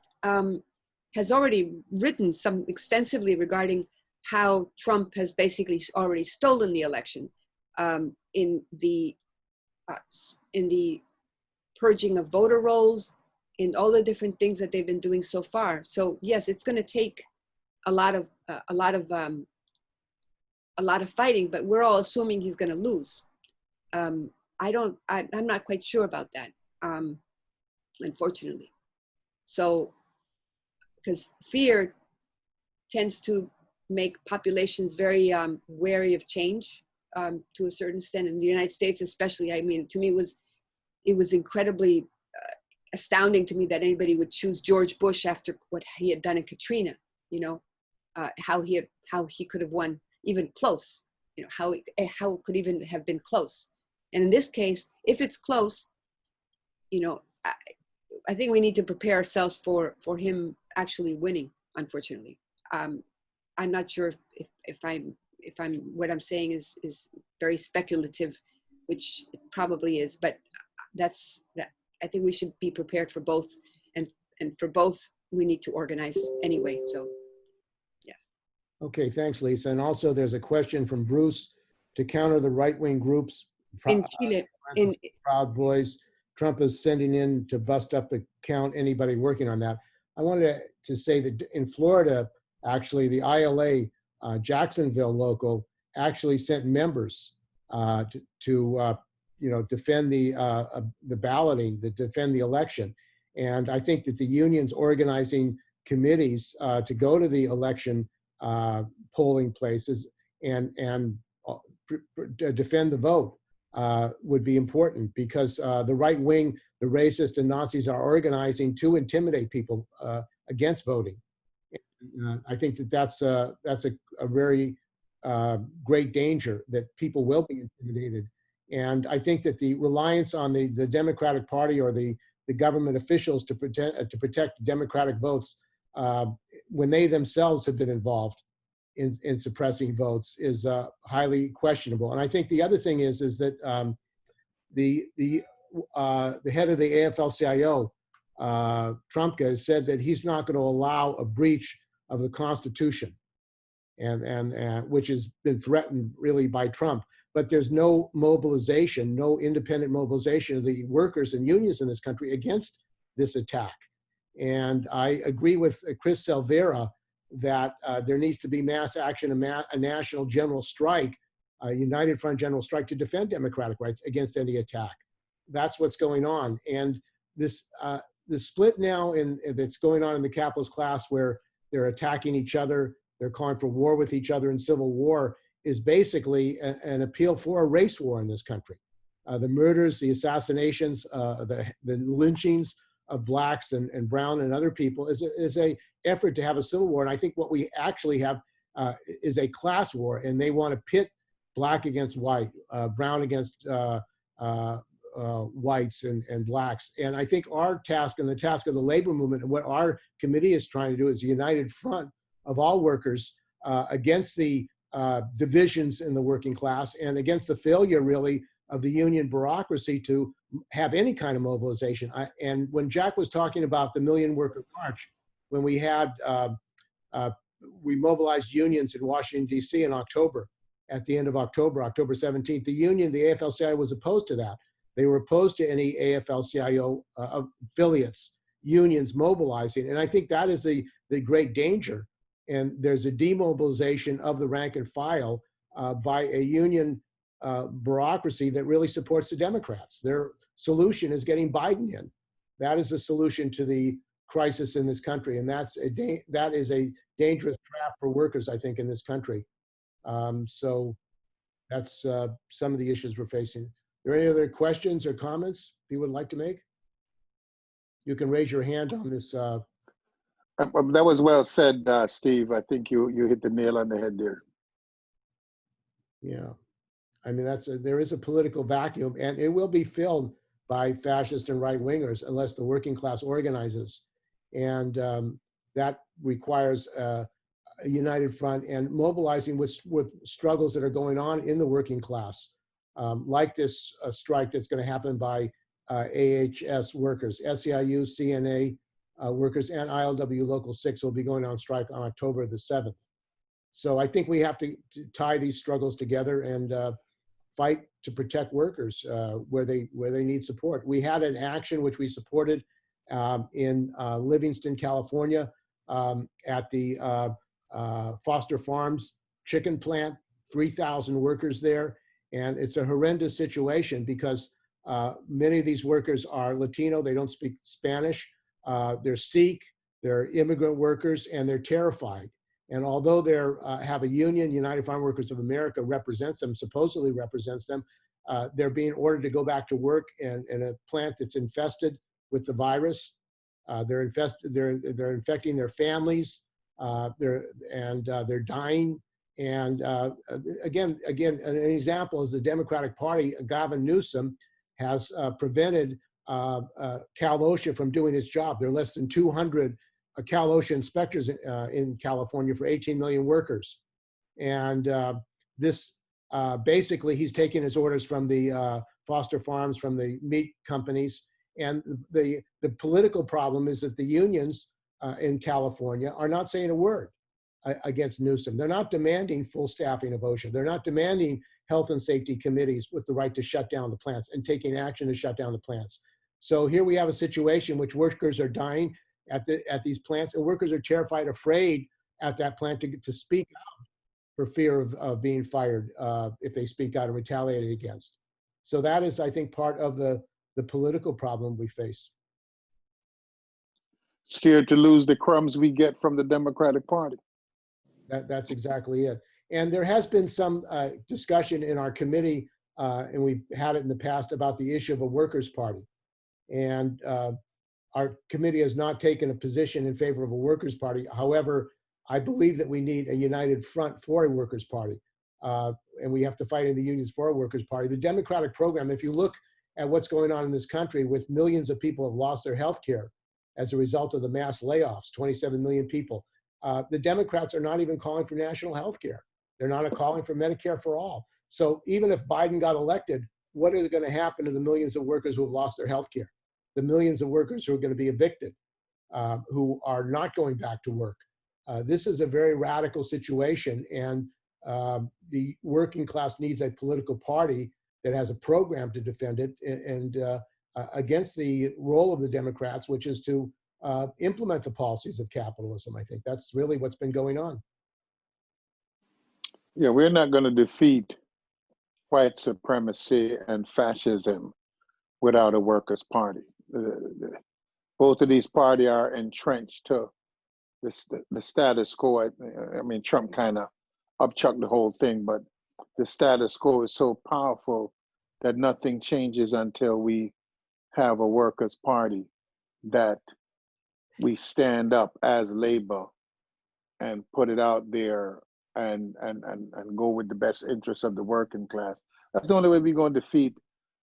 has already written some extensively regarding how Trump has basically already stolen the election in the purging of voter rolls, in all the different things that they've been doing so far. So yes, it's going to take a lot of fighting, but we're all assuming he's going to lose. I'm not quite sure about that, unfortunately. So, because fear tends to make populations very wary of change to a certain extent. In the United States, especially, I mean, to me, it was incredibly astounding to me that anybody would choose George Bush after what he had done in Katrina. You know, how he could have won even close. You know, how it could even have been close. And in this case, if it's close, you know, I think we need to prepare ourselves for him actually winning. Unfortunately, I'm not sure if what I'm saying is very speculative, which it probably is, but that's that. I think we should be prepared for both, and for both we need to organize anyway. So, yeah. Okay, thanks, Lisa. And also, there's a question from Bruce to counter the right-wing groups. In Chile, Proud Boys. Trump is sending in to bust up the count. Anybody working on that? I wanted to say that in Florida, actually, the ILA Jacksonville local actually sent members to defend the balloting, to defend the election. And I think that the union's organizing committees to go to the election polling places and defend the vote would be important, because the right wing, the racists and Nazis are organizing to intimidate people against voting. I think that that's a very great danger, that people will be intimidated. And I think that the reliance on the Democratic Party or the government officials to protect Democratic votes when they themselves have been involved in suppressing votes is highly questionable. And I think the other thing is that the head of the AFL-CIO, Trumka, has said that he's not going to allow a breach of the Constitution. and which has been threatened really by Trump. But there's no mobilization, no independent mobilization of the workers and unions in this country against this attack. And I agree with Chris Silvera that there needs to be mass action, a national general strike, a united front general strike to defend democratic rights against any attack. That's what's going on. And this the split now that's going on in the capitalist class, where they're attacking each other, they're calling for war with each other in civil war, is basically an appeal for a race war in this country. The murders, the assassinations, the lynchings of blacks and brown and other people is a effort to have a civil war. And I think what we actually have is a class war, and they want to pit black against white, brown against whites and blacks. And I think our task and the task of the labor movement and what our committee is trying to do is a united front of all workers against the divisions in the working class and against the failure, really, of the union bureaucracy to have any kind of mobilization. And when Jack was talking about the Million Worker March, when we had, we mobilized unions in Washington, D.C. in October, at the end of October, October 17th, the union, the AFL-CIO, was opposed to that. They were opposed to any AFL-CIO affiliates, unions mobilizing. And I think that is the great danger. And there's a demobilization of the rank and file by a union bureaucracy that really supports the Democrats. Their solution is getting Biden in. That is the solution to the crisis in this country. And that is a dangerous trap for workers, I think, in this country. So that's some of the issues we're facing. Are there any other questions or comments you would like to make? You can raise your hand on this. That was well said, Steve. I think you hit the nail on the head there. Yeah, I mean, there is a political vacuum, and it will be filled by fascist and right wingers unless the working class organizes, and that requires a united front and mobilizing with struggles that are going on in the working class, like this strike that's going to happen by AHS workers, SEIU, CNA workers, and ILWU Local 6 will be going on strike on October the 7th. So I think we have to tie these struggles together and fight to protect workers where they need support. We had an action which we supported in Livingston, California, at the Foster Farms chicken plant, 3,000 workers there. And it's a horrendous situation because many of these workers are Latino, they don't speak Spanish, they're Sikh, they're immigrant workers, and they're terrified. And although they have a union, United Farm Workers of America represents them, supposedly represents them, they're being ordered to go back to work in a plant that's infested with the virus. They're infecting their families, they're dying. And again, an example is the Democratic Party. Gavin Newsom has prevented Cal OSHA from doing its job. There are less than 200 Cal OSHA inspectors in California for 18 million workers. And this basically, he's taking his orders from the Foster Farms, from the meat companies. And the political problem is that the unions in California are not saying a word against Newsom. They're not demanding full staffing of OSHA. They're not demanding health and safety committees with the right to shut down the plants and taking action to shut down the plants. So here we have a situation in which workers are dying at these plants, and workers are terrified, afraid at that plant to speak out for fear of being fired if they speak out and retaliated against. So that is, I think, part of the political problem we face. Scared to lose the crumbs we get from the Democratic Party. That's exactly it. And there has been some discussion in our committee, and we've had it in the past, about the issue of a workers' party. And our committee has not taken a position in favor of a workers' party. However, I believe that we need a united front for a workers' party. And we have to fight in the unions for a workers' party. The Democratic program, if you look at what's going on in this country, with millions of people have lost their health care as a result of the mass layoffs, 27 million people. The Democrats are not even calling for national health care. They're not calling for Medicare for all. So even if Biden got elected, what is going to happen to the millions of workers who have lost their health care? The millions of workers who are going to be evicted, who are not going back to work, This is a very radical situation, and the working class needs a political party that has a program to defend it and against the role of the Democrats, which is to implement the policies of capitalism. I think that's really what's been going on. Yeah, we're not going to defeat white supremacy and fascism without a workers' party. Both of these parties are entrenched to the status quo. I mean, Trump kind of upchucked the whole thing, but the status quo is so powerful that nothing changes until we have a workers' party that we stand up as labor and put it out there and go with the best interests of the working class. That's the only way we're going to defeat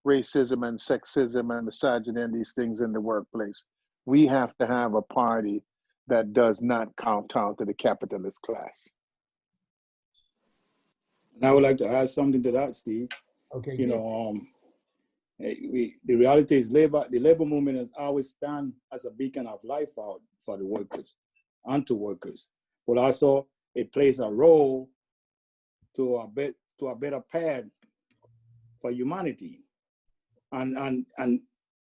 racism and sexism and misogyny and these things in the workplace. We have to have a party that does not kowtow to the capitalist class. And I would like to add something to that, Steve. Okay. You know, the reality is the labor movement has always stand as a beacon of life out for the workers and to workers, but also it plays a role to a better path for humanity. And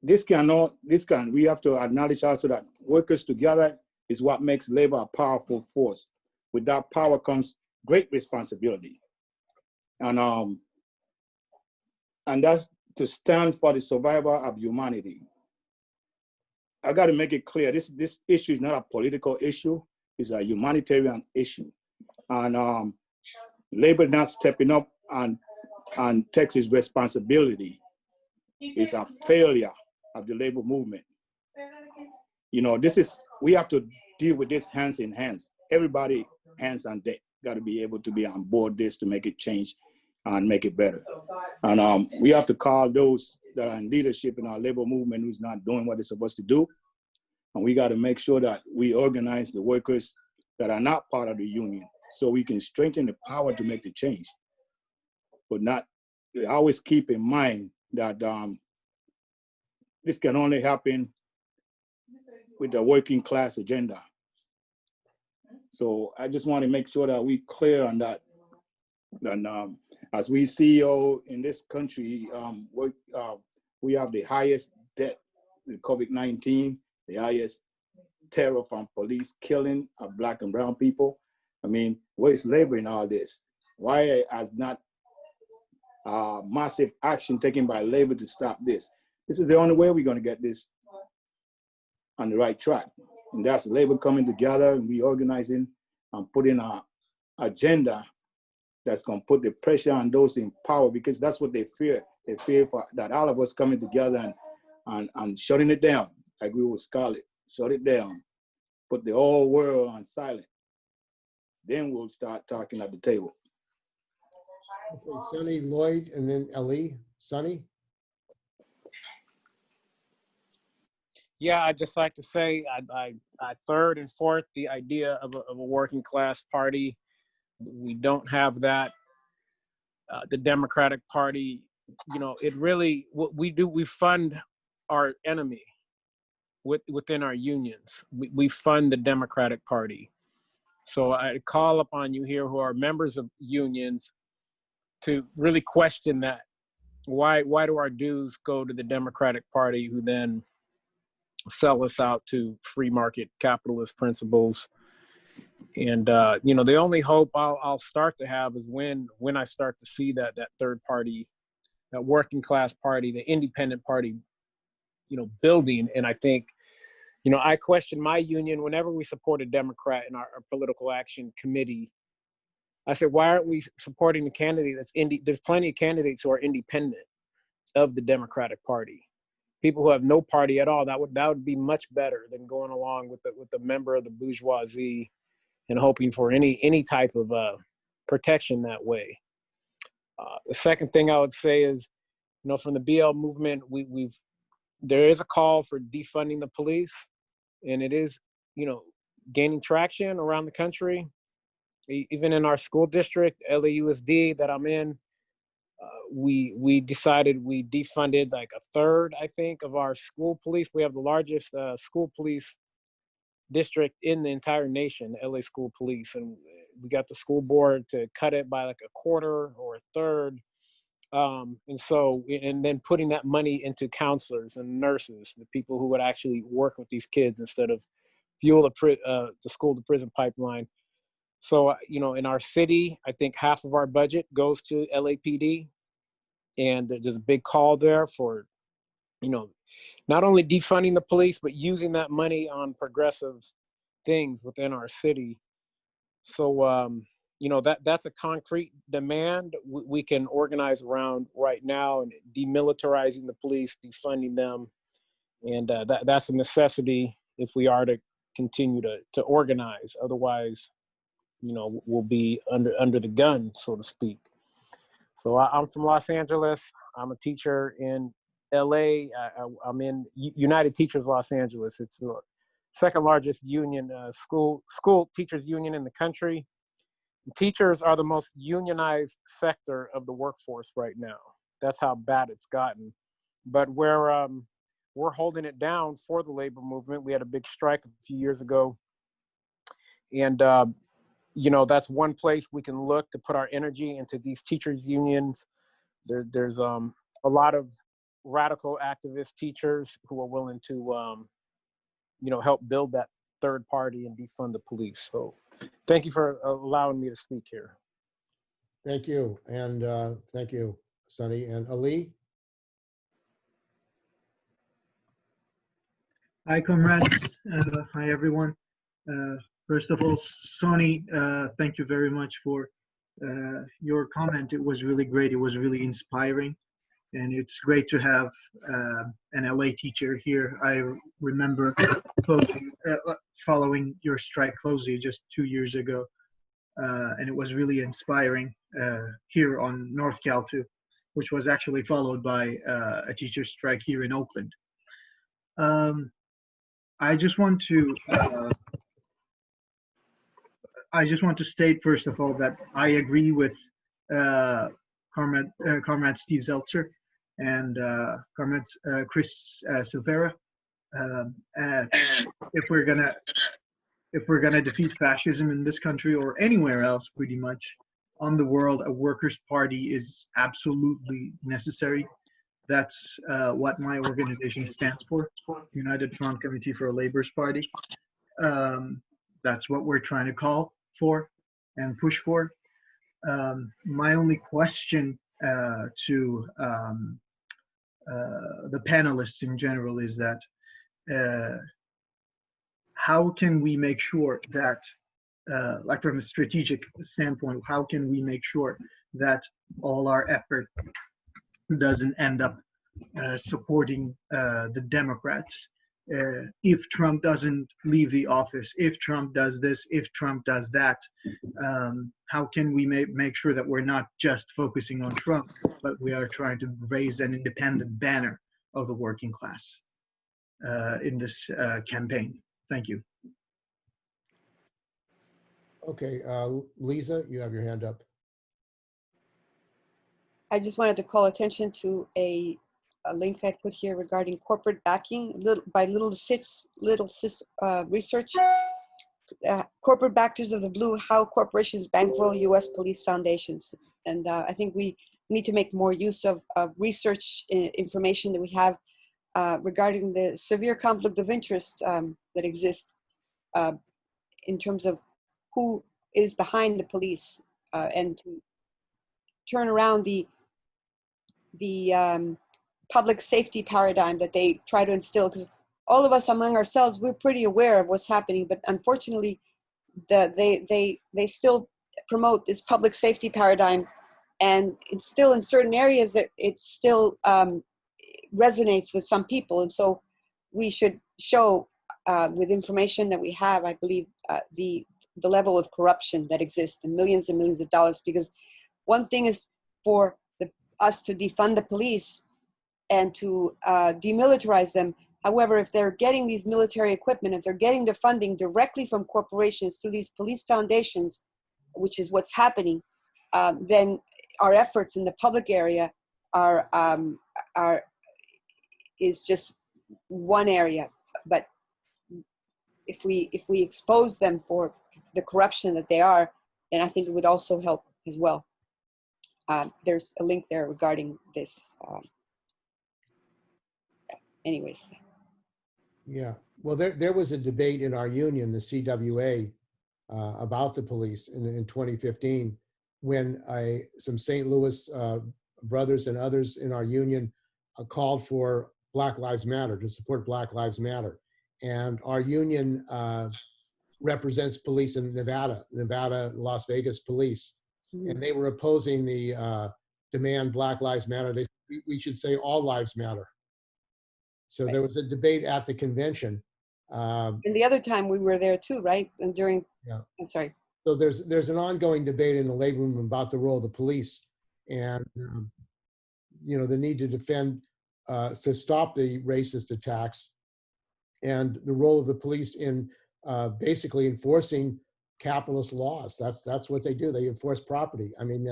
we have to acknowledge also that workers together is what makes labor a powerful force. With that power comes great responsibility. And that's to stand for the survival of humanity. I got to make it clear, this issue is not a political issue, it's a humanitarian issue. And labor not stepping up and takes its responsibility is a failure of the labor movement. You know, we have to deal with this hands in hands. Everybody hands on deck, got to be able to be on board this to make it change and make it better. And we have to call those that are in leadership in our labor movement who's not doing what they're supposed to do. And we got to make sure that we organize the workers that are not part of the union so we can strengthen the power to make the change. But not, always keep in mind that this can only happen with the working class agenda. So I just want to make sure that we clear on that. And as we see in this country, we have the highest death with COVID-19, the highest terror from police killing of Black and brown people. I mean, where's labor in all this? Why has not massive action taken by labor to stop this? This is the only way we're going to get this on the right track. And that's labor coming together and reorganizing and putting an agenda that's going to put the pressure on those in power, because that's what they fear. They fear for that all of us coming together and shutting it down, like we would Scarlett, shut it down, put the whole world on silent. Then we'll start talking at the table. Okay, Sonny, Lloyd, and then Ali. Sonny? Yeah, I'd just like to say I third and fourth the idea of a working class party. We don't have that. The Democratic Party, you know, it really, what we do, we fund our enemy within our unions. We fund the Democratic Party. So I call upon you here who are members of unions to really question that. Why do our dues go to the Democratic Party, who then sell us out to free market capitalist principles? And you know, the only hope I'll start to have is when I start to see that third party, that working class party, the independent party, you know, building. And I think, you know, I question my union whenever we support a Democrat in our political action committee. I said, why aren't we supporting the candidate that's there's plenty of candidates who are independent of the Democratic Party. People who have no party at all. That would be much better than going along with a member of the bourgeoisie and hoping for any type of protection that way. The second thing I would say is, you know, from the BL movement, there is a call for defunding the police, and it is, you know, gaining traction around the country. Even in our school district, LAUSD, that I'm in, we decided we defunded like a third, I think, of our school police. We have the largest school police district in the entire nation, the LA School Police. And we got the school board to cut it by like a quarter or a third. And then putting that money into counselors and nurses, the people who would actually work with these kids instead of fuel the school to prison pipeline. So, in our city, I think half of our budget goes to LAPD, and there's a big call there for, not only defunding the police, but using that money on progressive things within our city. So, that's a concrete demand we can organize around right now, and demilitarizing the police, defunding them. And that's a necessity if we are to continue to organize. Otherwise, we'll be under the gun, so to speak. So I'm from Los Angeles. I'm a teacher in LA. I'm in United Teachers Los Angeles. It's the second largest union, school teachers union in the country. Teachers are the most unionized sector of the workforce right now. That's how bad it's gotten. But we're holding it down for the labor movement. We had a big strike a few years ago. And, that's one place we can look to put our energy into these teachers unions. There's a lot of radical activist teachers who are willing to, help build that third party and defund the police. So thank you for allowing me to speak here. Thank you. And thank you, Sonny. And Ali? Hi, comrades. Hi, everyone. First of all, Sonny, thank you very much for your comment. It was really great. It was really inspiring. And it's great to have an LA teacher here. I remember following your strike closely just 2 years ago. And it was really inspiring here on North Cal too, which was actually followed by a teacher strike here in Oakland. I just want to state, first of all, that I agree with Comrade Steve Zeltzer and Comrade Chris Silvera. If we're gonna defeat fascism in this country or anywhere else, pretty much on the world, a workers' party is absolutely necessary. That's what my organization stands for, United Front Committee for a Labor's Party. That's what we're trying to call for and push for. My only question to the panelists in general is that how can we make sure that, like from a strategic standpoint, how can we make sure that all our effort doesn't end up supporting the Democrats if Trump doesn't leave the office, if Trump does this, if Trump does that? How can we make sure that we're not just focusing on Trump, but we are trying to raise an independent banner of the working class in this campaign? Thank you. Okay, Lisa, you have your hand up. I just wanted to call attention to a link I put here regarding corporate backing by Little Sis Research. Corporate backers of the blue, how corporations bankroll U.S. police foundations. And I think we need to make more use of research information that we have regarding the severe conflict of interest that exists in terms of who is behind the police, and to turn around the public safety paradigm that they try to instill. Because all of us among ourselves, we're pretty aware of what's happening, but unfortunately, they still promote this public safety paradigm, and it's still in certain areas that it still resonates with some people. And so we should show with information that we have, I believe, the level of corruption that exists, and millions of dollars. Because one thing is for us to defund the police and to demilitarize them. However, if they're getting these military equipment, if they're getting the funding directly from corporations through these police foundations, which is what's happening, then our efforts in the public area is just one area. But if we expose them for the corruption that they are, then I think it would also help as well. There's a link there regarding this. Anyways. Yeah. Well, there was a debate in our union, the CWA, about the police in 2015, when some St. Louis brothers and others in our union called for Black Lives Matter, to support Black Lives Matter. And our union represents police in Nevada, Las Vegas police. Mm-hmm. And they were opposing the demand Black Lives Matter. We should say all lives matter. So there was a debate at the convention. And the other time we were there too, right? And during, yeah. I'm sorry. So there's an ongoing debate in the labor movement about the role of the police, and the need to defend, to stop the racist attacks, and the role of the police in basically enforcing capitalist laws. That's what they do. They enforce property. I mean,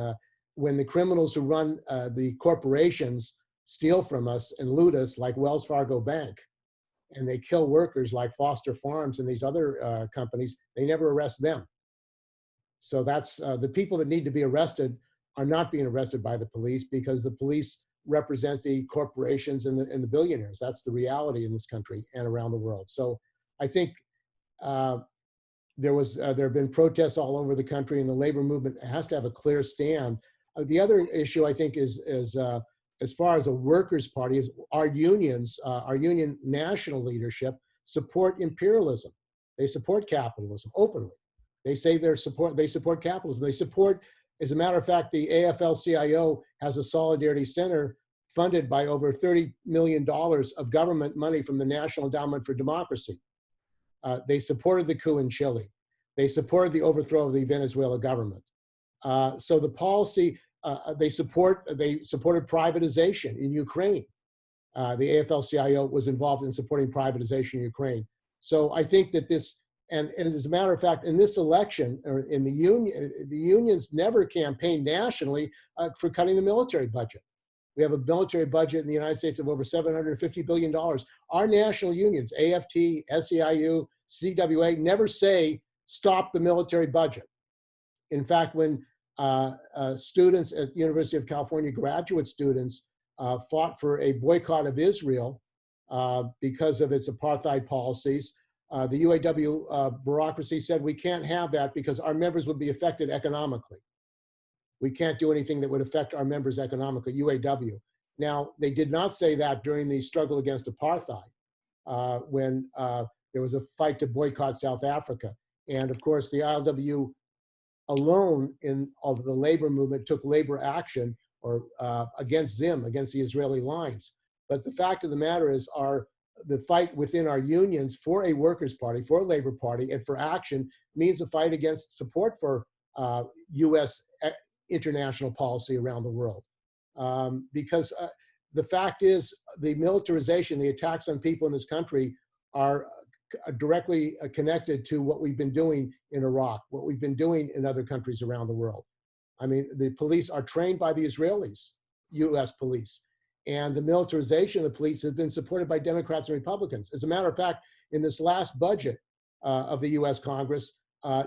when the criminals who run the corporations steal from us and loot us, like Wells Fargo Bank, and they kill workers like Foster Farms and these other companies, they never arrest them. So that's the people that need to be arrested are not being arrested by the police, because the police represent the corporations and the billionaires. That's the reality in this country and around the world. So I think there have been protests all over the country, and the labor movement has to have a clear stand. The other issue, I think, is as far as a workers' party, is our unions, our union national leadership support imperialism. They support capitalism openly. They say they support capitalism. They support, as a matter of fact, the AFL-CIO has a solidarity center funded by over $30 million of government money from the National Endowment for Democracy. They supported the coup in Chile. They supported the overthrow of the Venezuela government. So the policy, they supported privatization in Ukraine. The AFL-CIO was involved in supporting privatization in Ukraine. So I think that this, and as a matter of fact, in this election, or in the unions never campaigned nationally for cutting the military budget. We have a military budget in the United States of over $750 billion. Our national unions, AFT, SEIU, CWA, never say stop the military budget. In fact, when students at the University of California, graduate students, fought for a boycott of Israel because of its apartheid policies, the UAW bureaucracy said, we can't have that because our members would be affected economically. We can't do anything that would affect our members economically, UAW. Now, they did not say that during the struggle against apartheid, when there was a fight to boycott South Africa. And of course, the ILWU alone of the labor movement took labor action or against Zim, against the Israeli lines. But the fact of the matter is, the fight within our unions for a workers' party, for a labor party, and for action means a fight against support for U.S. international policy around the world. Because the fact is, the militarization, the attacks on people in this country are directly connected to what we've been doing in Iraq, what we've been doing in other countries around the world. I mean, the police are trained by the Israelis, U.S. police, and the militarization of the police has been supported by Democrats and Republicans. As a matter of fact, in this last budget of the U.S. Congress,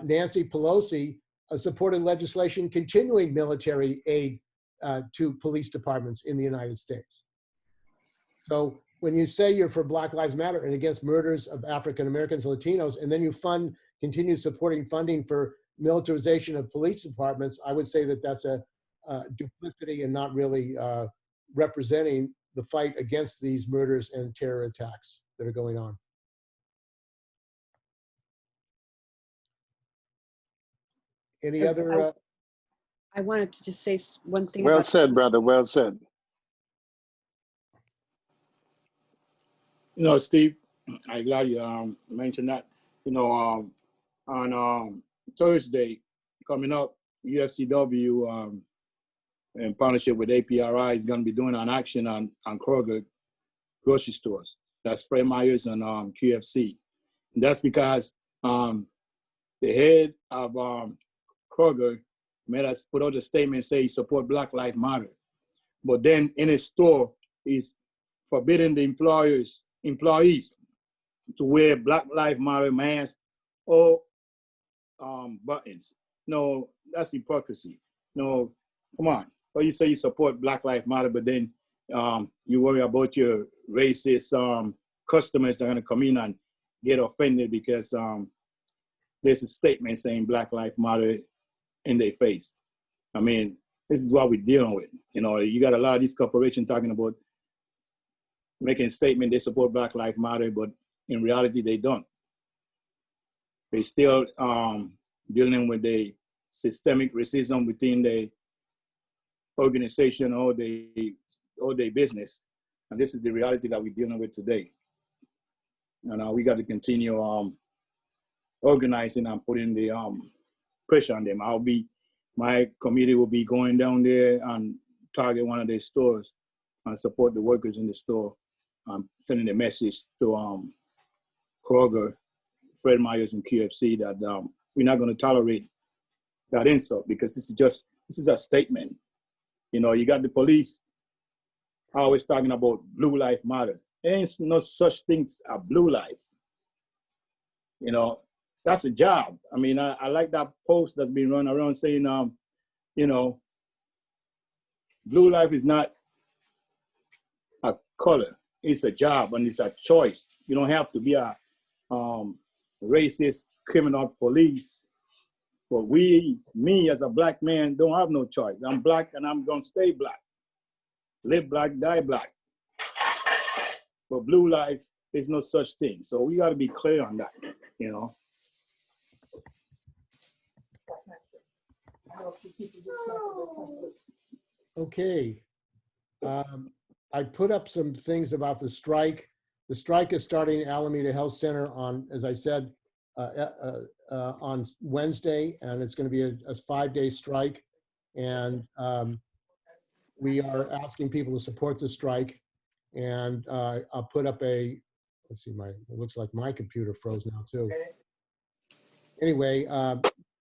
Nancy Pelosi supported legislation continuing military aid to police departments in the United States. So when you say you're for Black Lives Matter and against murders of African Americans and Latinos, and then you continue supporting funding for militarization of police departments, I would say that that's a duplicity and not really representing the fight against these murders and terror attacks that are going on. Any other? I wanted to just say one thing. Well said, brother. Well said. You know, Steve, I'm glad you mentioned that. You know, on Thursday coming up, UFCW in partnership with APRI is going to be doing an action on Kroger grocery stores. That's Fred Meyers and QFC. And that's because the head of Kroger made us put out a statement saying support Black Lives Matter. But then in his store, he's forbidding the employees, to wear Black Lives Matter masks or buttons. No, that's hypocrisy. No, come on. Or you say you support Black Lives Matter, but then you worry about your racist customers that are going to come in and get offended because there's a statement saying Black Lives Matter in their face. I mean, this is what we're dealing with. You know, you got a lot of these corporations talking about making a statement they support Black Lives Matter, but in reality, they don't. They still dealing with the systemic racism within the organization or their business. And this is the reality that we're dealing with today. And we got to continue organizing and putting the pressure on them. My committee will be going down there and target one of their stores and support the workers in the store, sending a message to Kroger, Fred Meyer's, and QFC that we're not going to tolerate that insult, because this is a statement. You know, you got the police always talking about blue life matter. There ain't no such thing as a blue life. You know, that's a job. I mean, I like that post that's been run around saying, you know, blue life is not a color. It's a job and it's a choice. You don't have to be a racist criminal police. But me as a Black man, don't have no choice. I'm Black and I'm gonna stay Black. Live Black, die Black. But blue life is no such thing. So we gotta be clear on that, you know. Okay. I put up some things about the strike. The strike is starting at Alameda Health Center on, as I said, on Wednesday, and it's going to be a 5-day strike. And we are asking people to support the strike. And I'll put up let's see, it looks like my computer froze now too. Anyway,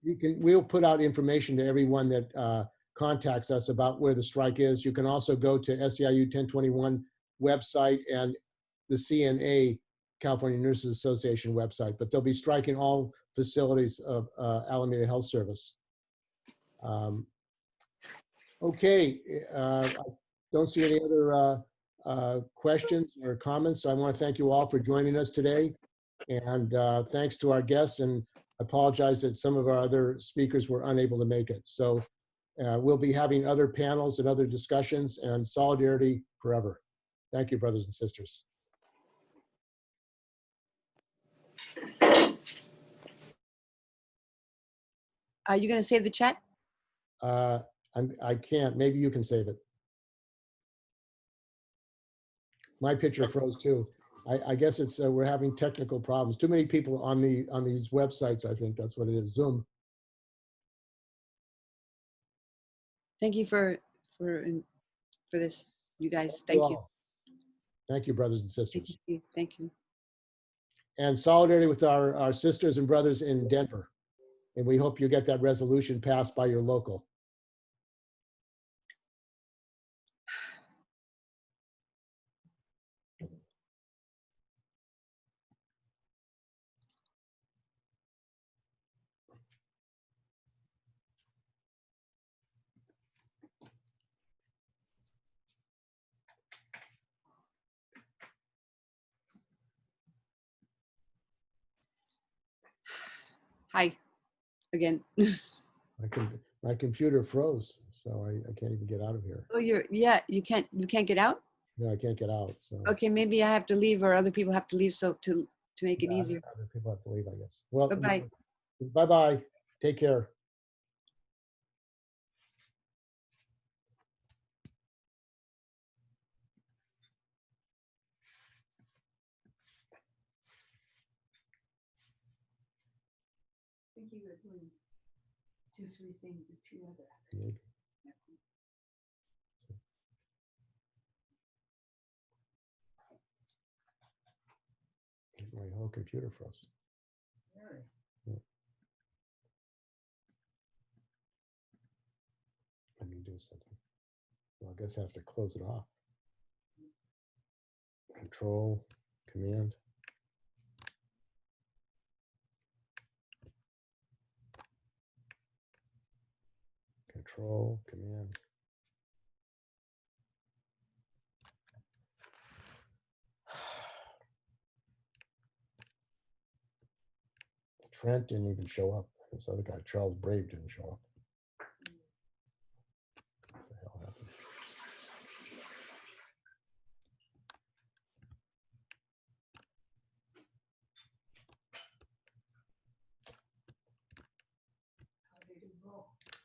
we'll put out information to everyone that contacts us about where the strike is. You can also go to SEIU 1021 website and the CNA, California Nurses Association website, but they'll be striking all facilities of Alameda Health Service. Okay, I don't see any other questions or comments. So I want to thank you all for joining us today. And thanks to our guests, and apologize that some of our other speakers were unable to make it. So we'll be having other panels and other discussions, and solidarity forever. Thank you, brothers and sisters. Are you going to save the chat? I can't. Maybe you can save it. My picture froze too. I guess it's we're having technical problems. Too many people on these websites. I think that's what it is. Zoom. Thank you for this, you guys. Thank you. Thank you, brothers and sisters. Thank you. And solidarity with our sisters and brothers in Denver. And we hope you get that resolution passed by your local. Hi, again. My computer froze, so I can't even get out of here. Oh, you can't get out? No, I can't get out. So Okay, maybe I have to leave, or other people have to leave, so to make it easier. other people have to leave, I guess. Well, Bye-bye. Bye-bye. Take care. I think you were doing 2, 3 things with 2 other. Maybe. My whole computer froze. Really? Yeah. Let me do something. Well, I guess I have to close it off. Control, Command. Control, Command. Trent didn't even show up. This other guy, Charles Brave, didn't show up. What the hell happened?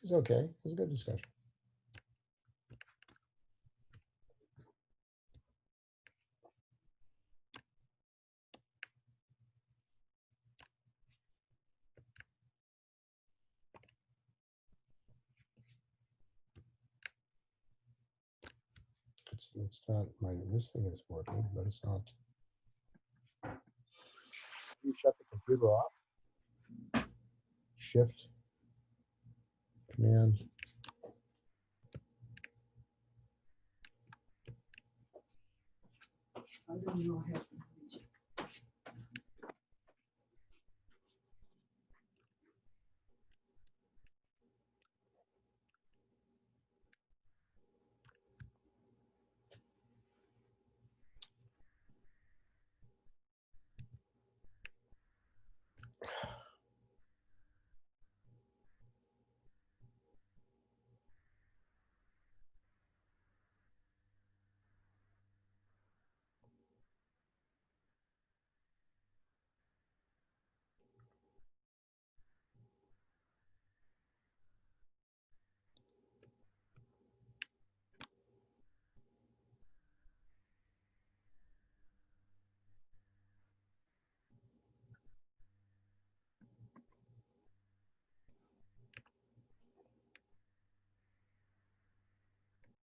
It's okay. It was a good discussion. It's not my, this thing is working, but it's not. You shut the computer off. Shift, Command. I don't know how to reach it.